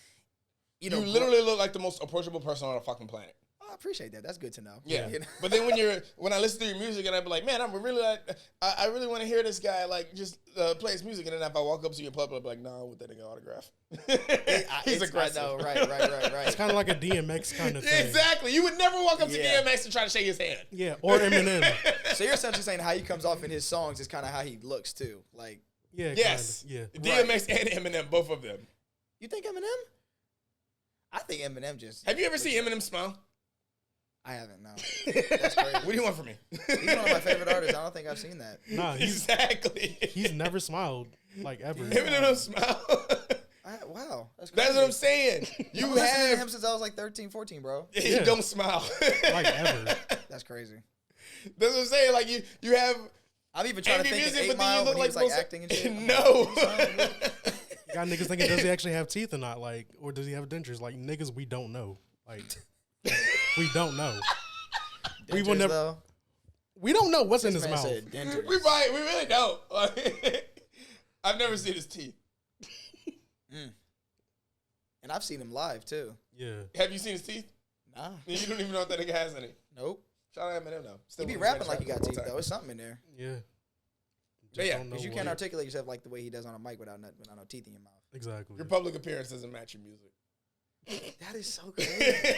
you know. You literally look like the most approachable person on the fucking planet. I appreciate that. That's good to know. Yeah. You know? But then when I listen to your music and I be like, man, I really want to hear this guy like just play his music. And then if I walk up to your pub, I'll be like, nah, I want that nigga autograph. He's aggressive. I know, right. It's kind of like a DMX kind of thing. Exactly. You would never walk up to DMX and try to shake his hand. Yeah, or Eminem. So you're essentially saying how he comes off in his songs is kind of how he looks too. Like, yes. Yeah. DMX and Eminem, both of them. You think Eminem? I think Eminem just. Have you ever seen Eminem smile? I haven't, no. That's crazy. What do you want from me? He's one of my favorite artists. I don't think I've seen that. Nah, exactly. He's never smiled, like, ever. Eminem don't smile. Wow. That's crazy. That's what I'm saying. You I've listened to have him since I was like 13, 14, bro. He don't smile. Like, ever. That's crazy. That's what I'm saying. Like, you have... I've even tried to think of 8 Mile when he was like acting and shit. No. Got niggas thinking, does he actually have teeth or not? Like, or does he have dentures? Like, niggas, we don't know. Like... We don't know. We will never. Though. We don't know what's in his mouth. We really don't. I've never seen his teeth. And I've seen him live too. Yeah. Have you seen his teeth? Nah. You don't even know if that nigga has any. Nope. Shout out Eminem though. He be rapping like he got teeth though. It's something in there. Yeah. Because you can't articulate yourself like the way he does on a mic without no teeth in your mouth. Exactly. Your public appearance doesn't match your music. That is so crazy.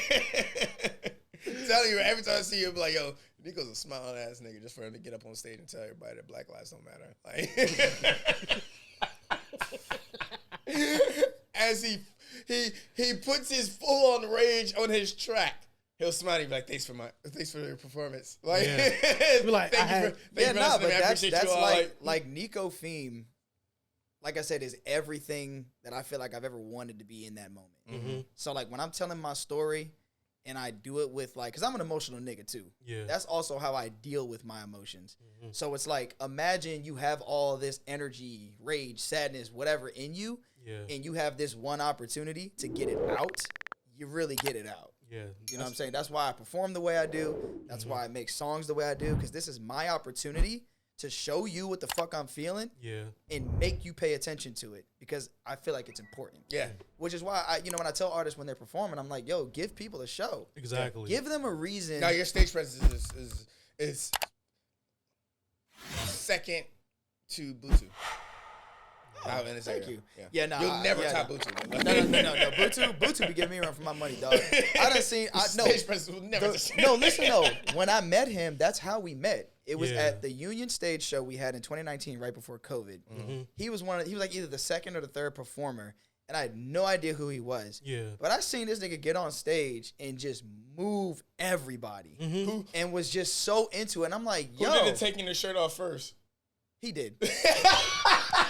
I'm telling you, every time I see you, I'm like, yo, Nicco's a smiling ass nigga just for him to get up on stage and tell everybody that Black lives don't matter. Like, as he puts his full on rage on his track, he'll smile and be like, thanks for your performance. Like, be like, but that's like Nicco Feem. like I said, is everything that I feel like I've ever wanted to be in that moment. Mm-hmm. So like when I'm telling my story and I do it with like, cause I'm an emotional nigga too. Yeah. That's also how I deal with my emotions. Mm-hmm. So it's like, imagine you have all this energy, rage, sadness, whatever in you, Yeah. and you have this one opportunity to get it out. You really get it out. Yeah. You know what I'm saying? That's why I perform the way I do. That's why I make songs the way I do. Because this is my opportunity to show you what the fuck I'm feeling Yeah. and make you pay attention to it. Because I feel like it's important. Yeah. Which is why when I tell artists when they're performing, I'm like, yo, give people a show. Exactly. Give them a reason. Now your stage presence is second to Bluetooth. Thank you. Yeah. Yeah, no, You'll never yeah, top no. Bluetooth. No. Bluetooth be giving me a run for my money, dog. I done seen. No, Stage presence will never. no, listen though. When I met him, that's how we met. It was Yeah. at the Union Stage show we had in 2019, right before COVID. Mm-hmm. He was he was like either the second or the third performer, and I had no idea who he was. Yeah. But I seen this nigga get on stage and just move everybody, Mm-hmm. and was just so into it. And I'm like, Who yo, did it taking the shirt off first? he did.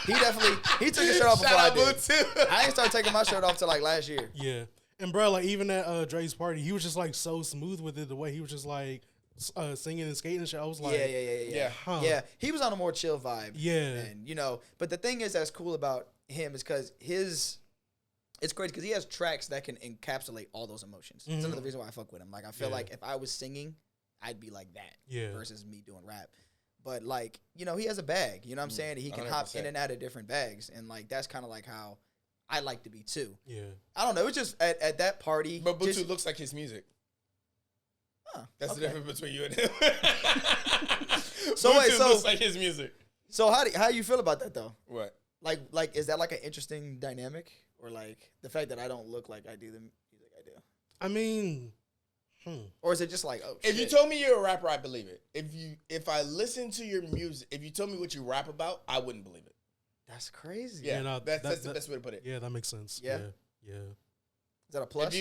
He took his shirt off before Shout I out did. Bluetooth. I ain't started taking my shirt off till like last year. Yeah. And bro, like even at Dre's party, he was just like so smooth with it. The way he was just like singing and skating and shit. I was like, Yeah. huh. Yeah, he was on a more chill vibe. Yeah. And but the thing is that's cool about him is because it's great because he has tracks that can encapsulate all those emotions. That's another reason why I fuck with him. Like I feel like if I was singing, I'd be like that. Yeah. Versus me doing rap. But like, he has a bag. You know what I'm saying? He can hop 100%. in and out of different bags. And like that's kind of like how I like to be too. Yeah. I don't know. It was just at that party. But Bluetooth just, looks like his music. That's okay. the difference between you and him. So Bluetooth wait, so- looks like his music. So how you feel about that though? What? Like is that like an interesting dynamic? Or like the fact that I don't look like I do the music I do? I mean, Or is it just like, oh, If shit. you told me you're a rapper, I believe it. If I listen to your music, if you told me what you rap about, I wouldn't believe it. That's crazy. Yeah, no, that's the best way to put it. yeah, that makes sense. Yeah? Yeah. Is that a plus? If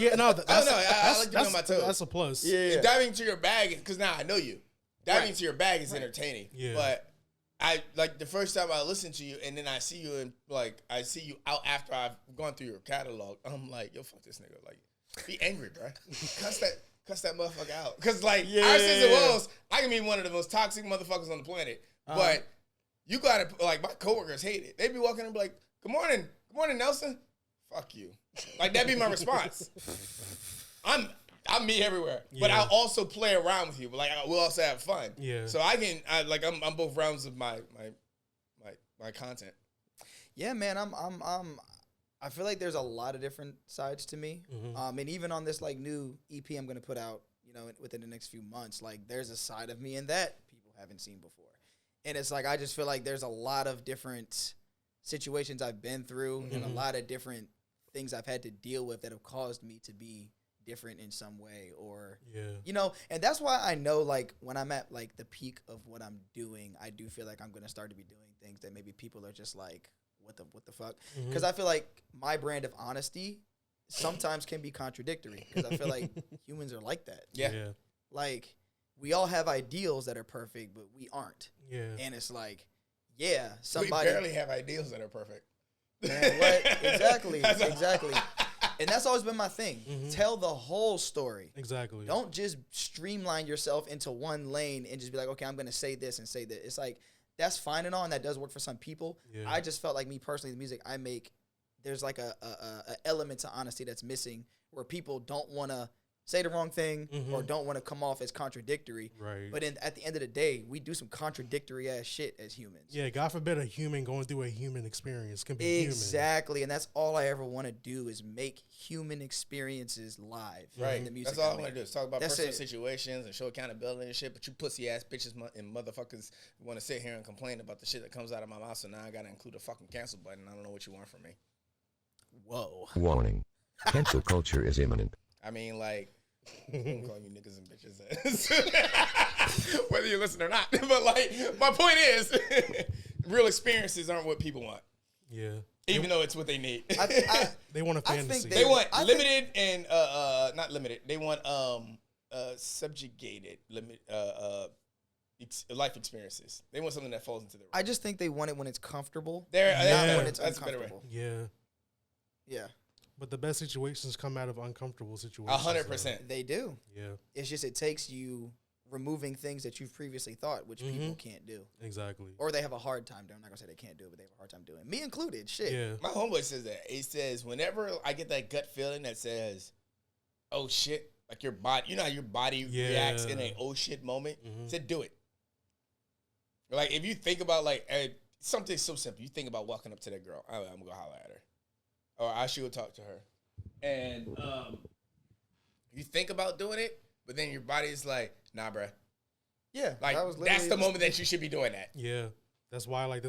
you Yeah, no, that's, I like to be on my toes. That's a plus. yeah. diving into your bag, because now I know you. Diving into your bag is entertaining. Yeah. But I like the first time I listen to you, and then I see you in I see you out after I've gone through your catalog. I'm like, yo, fuck this nigga. Like, be angry, bro. Cuss that motherfucker out. Because like our sense of Woes, I can be one of the most toxic motherfuckers on the planet. But you gotta like my coworkers hate it. They be walking and be like, good morning, Nelson. Fuck you. Like that'd be my response. I'm me everywhere, but Yeah. I'll also play around with you. But like we'll also have fun. Yeah. So I'm both realms of my content. Yeah, man. I feel like there's a lot of different sides to me. And even on this like new EP I'm gonna put out, within the next few months, like there's a side of me in that people haven't seen before. And it's like I just feel like there's a lot of different situations I've been through and a lot of different things I've had to deal with that have caused me to be different in some way, or and that's why I know like when I'm at like the peak of what I'm doing, I do feel like I'm gonna start to be doing things that maybe people are just like, what the fuck? Because I feel like my brand of honesty sometimes can be contradictory, because I feel like humans are like that. Yeah. Like we all have ideals that are perfect, but we aren't. Yeah. And it's like, yeah, somebody We barely have ideals that are perfect. Man, what? Exactly. And that's always been my thing. Tell the whole story. Exactly. Don't just streamline yourself into one lane and just be like, okay, I'm going to say this and say that. It's like, that's fine and all, and that does work for some people. Yeah. I just felt like me personally, the music I make, there's like a element to honesty that's missing, where people don't want to say the wrong thing or don't want to come off as contradictory. Right. But at the end of the day, we do some contradictory ass shit as humans. Yeah, God forbid a human going through a human experience can be Exactly, and that's all I ever want to do is make human experiences live. Right. In the music That's all I make. want to do is talk about That's personal it. situations and show accountability and shit. But you pussy ass bitches and motherfuckers want to sit here and complain about the shit that comes out of my mouth. So now I got to include a fucking cancel button. I don't know what you want from me. Whoa. Warning. Cancel culture is imminent. I mean, like, I'm calling you niggas and bitches. Whether you listen or not. But, like, my point is, real experiences aren't what people want. Yeah. Even though it's what they need. They want a I think fantasy. They want limited and, not limited. They want, subjugated, life experiences. They want something that falls into their. I just think they want it when it's comfortable, Yeah. when it's That's a better way. uncomfortable. Yeah. Yeah, But the best situations come out of uncomfortable situations. 100%. they do. though. Yeah, It's just it takes you removing things that you've previously thought, which people can't do, exactly. or they have a hard time doing. I'm not gonna say they can't do it, but they have a hard time doing it. Me included. Shit. Yeah. My homeboy says that. He says whenever I get that gut feeling that says, "Oh shit," like your body, you know how your body reacts in a "oh shit" moment. He said, "Do it." Like if you think about like something so simple, you think about walking up to that girl. I'm gonna go holler at her, or I should go talk to her, and you think about doing it, but then your body's like, "Nah, bruh." Yeah, Like that was that's the moment that you should be doing that. Yeah. That's why like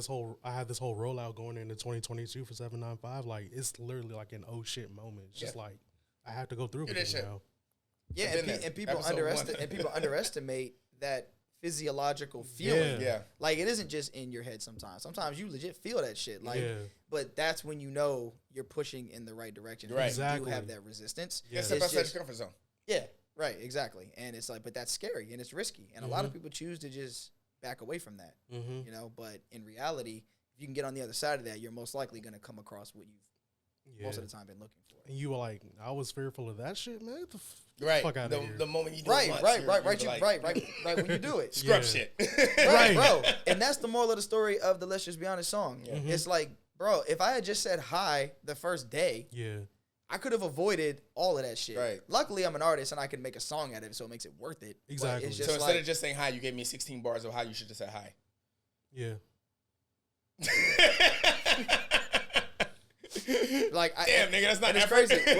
I had this whole rollout going into 2022 for 795. Like it's literally like an oh shit moment. It's just like I have to go through Do with that it shit. now. Yeah, I've been there. and people Episode 1. underestimate that physiological feeling. Yeah. Yeah. Like it isn't just in your head sometimes. Sometimes you legit feel that shit. Like, Yeah. but that's when you know you're pushing in the right direction. Right. Exactly. You do have that resistance. Yeah. Step It's outside just- your comfort zone. Yeah, right, exactly. And it's like, but that's scary and it's risky. And a lot of people choose to just back away from that. Mm-hmm. You know, but in reality, if you can get on the other side of that, you're most likely going to come across what you've Yeah. most of the time been looking for. And you were like, I was fearful of that shit, man. Get the Right. fuck out of here. The moment you do Right, it once, right, you're right when you do it. Scrub Yeah. shit. Right, Right. bro. And that's the moral of the story of the Let's Just Be Honest song. Yeah. It's like, bro, if I had just said hi the first day, Yeah. I could have avoided all of that shit. Right. Luckily, I'm an artist and I can make a song out of it, so it makes it worth it. But Exactly. it's So just instead like, of just saying hi, you gave me 16 bars of how you should have said hi. Yeah. like, Damn, nigga, that's not and it's effort. crazy.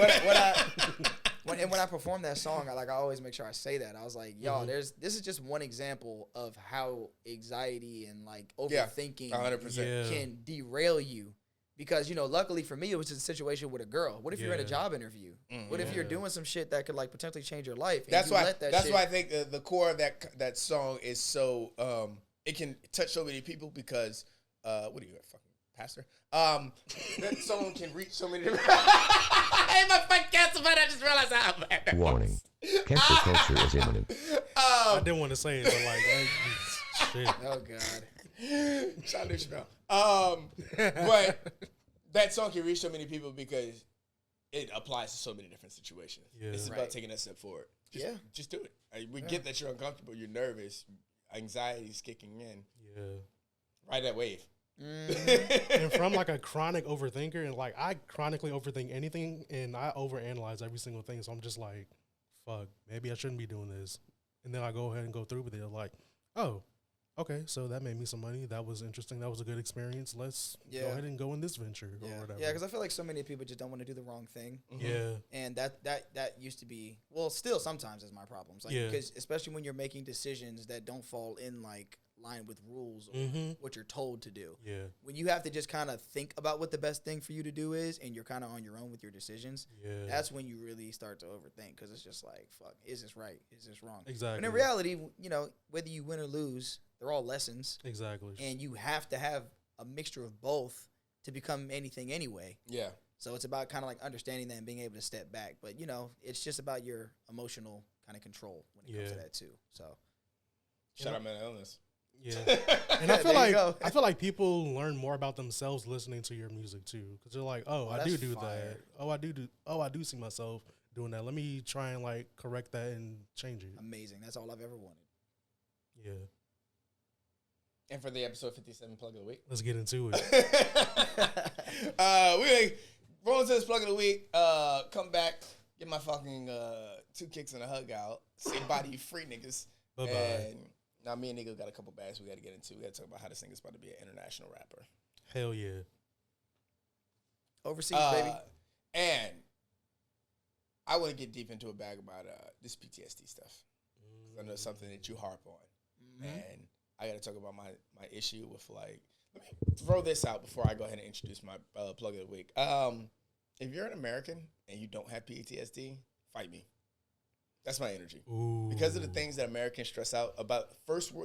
When I perform that song, I always make sure I say that. I was like, y'all, this is just one example of how anxiety and like overthinking 100%. Yeah. can derail you. Because, you know, luckily for me, it was just a situation with a girl. What if you're in a Yeah. job interview? What if you're doing some shit that could like potentially change your life? And That's you why. let that That's shit, why I think the core of that song is so it can touch so many people because what are you, a fucking pastor? That song can reach so many. Hey, my fucking cancel, but I just realized how bad. Warning. Cancel culture is imminent. I didn't want to say it, but like, shit. Oh God. Shout out to Chappelle. But that song can reach so many people because it applies to so many different situations. Yeah. It's Right. about taking that step forward. Just do it. We get that you're uncomfortable, you're nervous, anxiety's kicking in. Yeah. Ride that wave. And from like a chronic overthinker, and like I chronically overthink anything, and I overanalyze every single thing. So I'm just like, fuck, maybe I shouldn't be doing this. And then I go ahead and go through with it. Like, oh, okay, so that made me some money. That was interesting. That was a good experience. Let's go ahead and go in this venture or whatever. Yeah, because I feel like so many people just don't want to do the wrong thing. Yeah. And that used to be, well, still sometimes is my problems. Like, Yeah. because especially when you're making decisions that don't fall in like line with rules or what you're told to do. Yeah. When you have to just kind of think about what the best thing for you to do is, and you're kind of on your own with your decisions, Yeah. that's when you really start to overthink, because it's just like, fuck, is this right? Is this wrong? Exactly. And in reality, you know, whether you win or lose, they're all lessons, Exactly. and you have to have a mixture of both to become anything anyway. Yeah. So it's about kind of like understanding that and being able to step back. But, you know, it's just about your emotional kind of control when it comes to Yeah. that too. So Shout out mental illness. Yeah. And I feel There you like go. people learn more about themselves listening to your music too, because they're like, oh, I that's do fire. that. I do see myself doing that. Let me try and like correct that and change it. amazing. That's all I've ever wanted. Yeah. And for the episode 57 plug of the week. Let's get into it. We roll into this plug of the week. Come back, get my fucking 2 kicks and a hug out. Say bye to you free niggas. Bye-bye. And now me and nigga got a couple bags we got to get into. We got to talk about how this nigga's about to be an international rapper. Hell yeah. Overseas, baby. And I want to get deep into a bag about this PTSD stuff. 'Cause I know it's something that you harp on. And I got to talk about my issue with like, let me throw this out before I go ahead and introduce my plug of the week. If you're an American and you don't have PTSD, fight me. That's my energy. Ooh. Because of the things that Americans stress out about,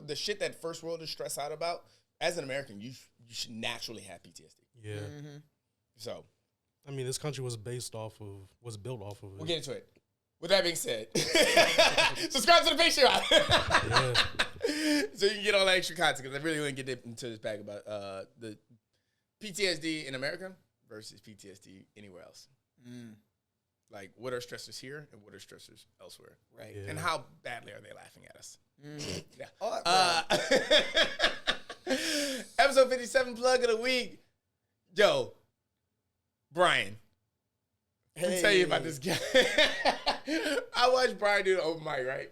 the shit that first worlders stress out about, as an American, you should naturally have PTSD. Yeah. So I mean, this country was built off of we'll it. get into it. With that being said, subscribe to the Patreon. So you can get all that extra content, because I really want to get into this bag about the PTSD in America versus PTSD anywhere else. Like, what are stressors here and what are stressors elsewhere? Right. And how badly are they laughing at us? Yeah. Oh, Episode 57 plug of the week. Yo, Brien. Let me tell you about this guy. I watched Brien do the open mic, right?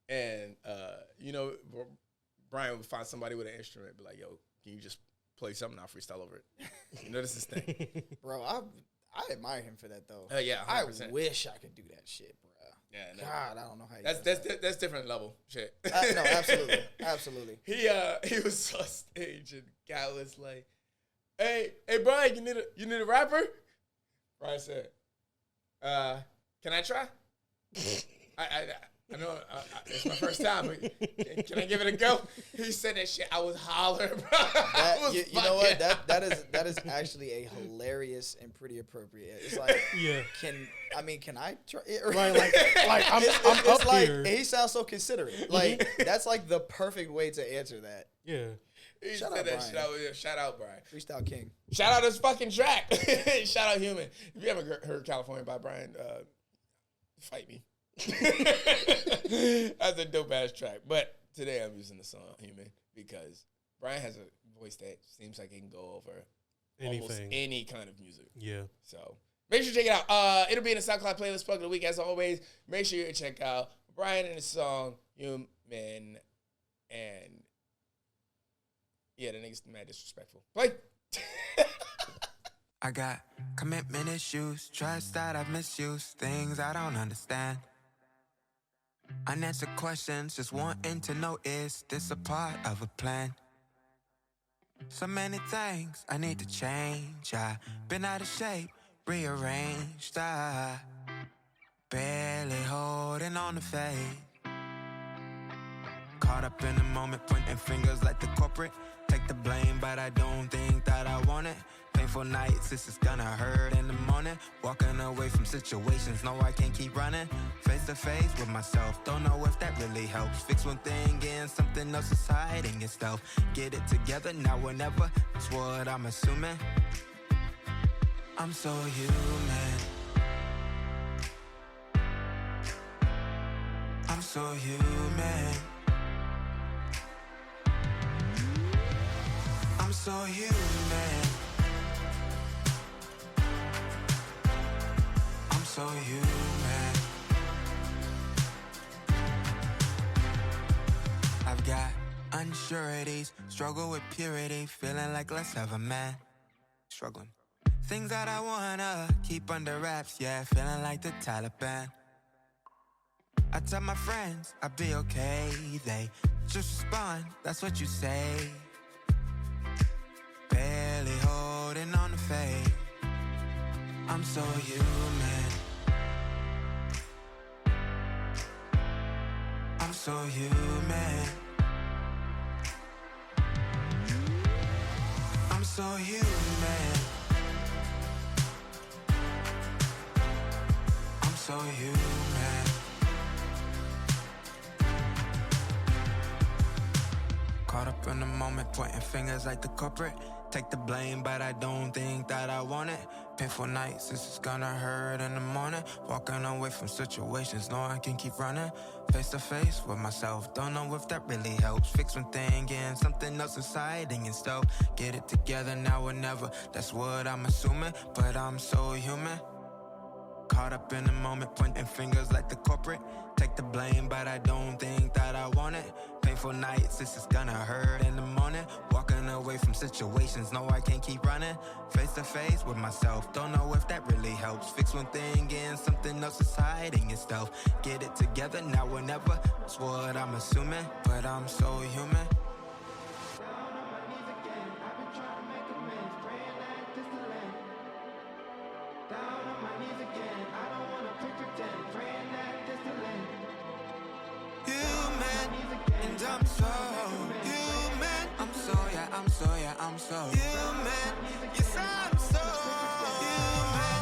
And, Brien would find somebody with an instrument, be like, yo, can you just play something? I'll freestyle over it. You know, this is his thing. Bro, I admire him for that, though. Yeah, 100%. I wish I could do that shit, bro. Yeah, no. God, I don't know how you That's different level shit. No, absolutely. Absolutely. He was on stage and guy was like, hey, Brien, you need a rapper? Brien said, can I try? I know it's my first time. Can I give it a go? He said that shit. I was hollering, bro. You know what? That is actually a hilarious and pretty appropriate. It's like, can I try it? Right, like I'm up like, here. He sounds so considerate. Like, that's like the perfect way to answer that. Yeah. He Shout said out that Brien. shit out. Shout out, Brien. Freestyle King. Shout out this fucking track. Shout out Human. If you haven't heard California by Brien, fight me. That's a dope ass track. But today I'm using the song Human because Brien has a voice that seems like it can go over almost any kind of music. Yeah. So make sure you check it out. It'll be in the SoundCloud playlist plug of the week as always. Make sure you check out Brien and his song Human. And yeah, the nigga's mad disrespectful. Play. I got commitment issues, trust that I've misused, things I don't understand. Unanswered questions, just wanting to know, is this a part of a plan? So many things I need to change. I've been out of shape, rearranged. I barely holding on to faith. Caught up in the moment, pointing fingers like the corporate. Take the blame, but I don't think that I want it. Painful nights, this is gonna hurt in the morning. Walking away from situations, no, I can't keep running. Face to face with myself, don't know if that really helps. Fix one thing and something else is hiding itself. Get it together now or never, that's what I'm assuming. I'm so human. I'm so human. I'm so human. I'm so human. I've got unsureties, struggle with purity, feeling like less of a man. Struggling. Things that I wanna keep under wraps, yeah, feeling like the Taliban. I tell my friends I'll be okay, they just respond, that's what you say. Barely holding on to faith. I'm so human. I'm so human. I'm so human. I'm so human. Caught up in the moment, pointing fingers like the culprit. Take the blame, but I don't think that I want it. Painful nights, this is gonna hurt in the morning. Walking away from situations, no, I can keep running. Face to face with myself, don't know if that really helps. Fix one thing and something else is hiding itself. Get it together now or never, that's what I'm assuming. But I'm so human. Caught up in the moment, pointing fingers like the corporate. Take the blame, but I don't think that I want it. Painful nights, this is gonna hurt in the morning. Walking away from situations, no, I can't keep running. Face to face with myself, don't know if that really helps. Fix one thing and something else is hiding itself. Get it together now or never, that's what I'm assuming. But I'm so human. I'm so human. Yes, I'm so human.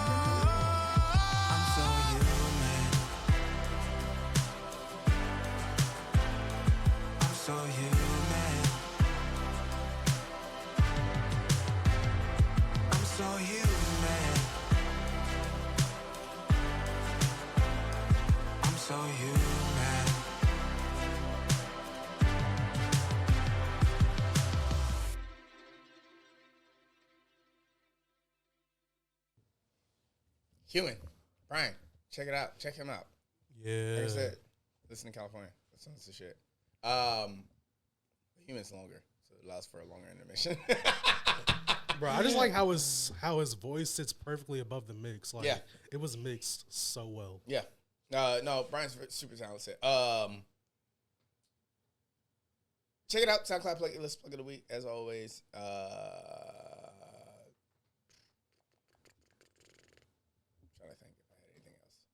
I'm so human. Human. Brien. Check it out. Check him out. Yeah. Like I said, listen to California. That's the shit. Human's longer, so it allows for a longer intermission. Bro, I just like how his voice sits perfectly above the mix. Like, Yeah. it was mixed so well. Yeah. No, Brian's super talented. Check it out. SoundCloud playlist plug of the week, as always. Trying to think if I had anything else.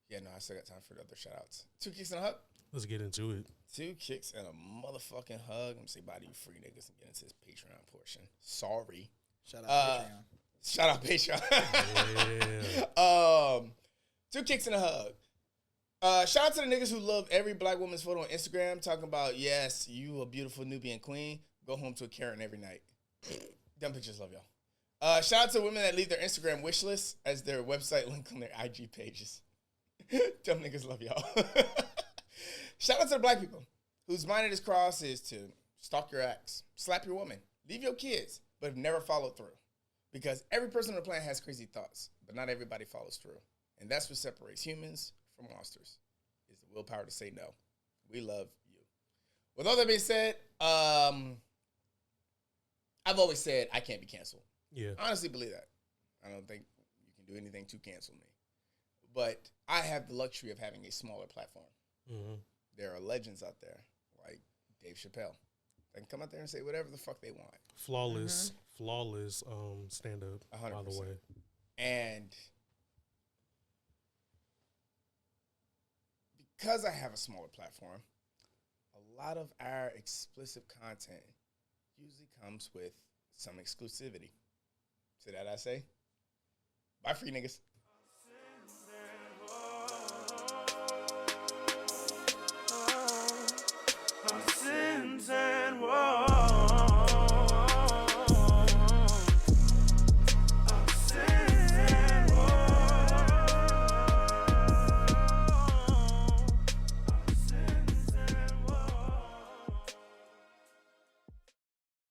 Yeah, no, I still got time for the other shout outs. 2 kicks and a hug. Let's get into it. 2 kicks and a motherfucking hug. I'm gonna say bye to you free niggas and get into this Patreon portion. Sorry. Shout out Patreon. Shout out Patreon. Yeah. 2 kicks and a hug. Shout out to the niggas who love every black woman's photo on Instagram, talking about, yes, you a beautiful Nubian queen. Go home to a Karen every night. Dumb pictures, love y'all. Shout out to women that leave their Instagram wish list as their website link on their IG pages. Dumb niggas, love y'all. Shout out to the black people whose mind at this cross is to stalk your ex, slap your woman, leave your kids, but have never followed through. Because every person on the planet has crazy thoughts, but not everybody follows through. And that's what separates humans from monsters, is the willpower to say no. We love you. With all that being said, I've always said I can't be canceled. Yeah. I honestly believe that. I don't think you can do anything to cancel me. But I have the luxury of having a smaller platform. Mm-hmm. There are legends out there like Dave Chappelle. They can come out there and say whatever the fuck they want. Flawless stand-up, 100%. by the way. And because I have a smaller platform, a lot of our explicit content usually comes with some exclusivity. See that I say? Bye, free niggas.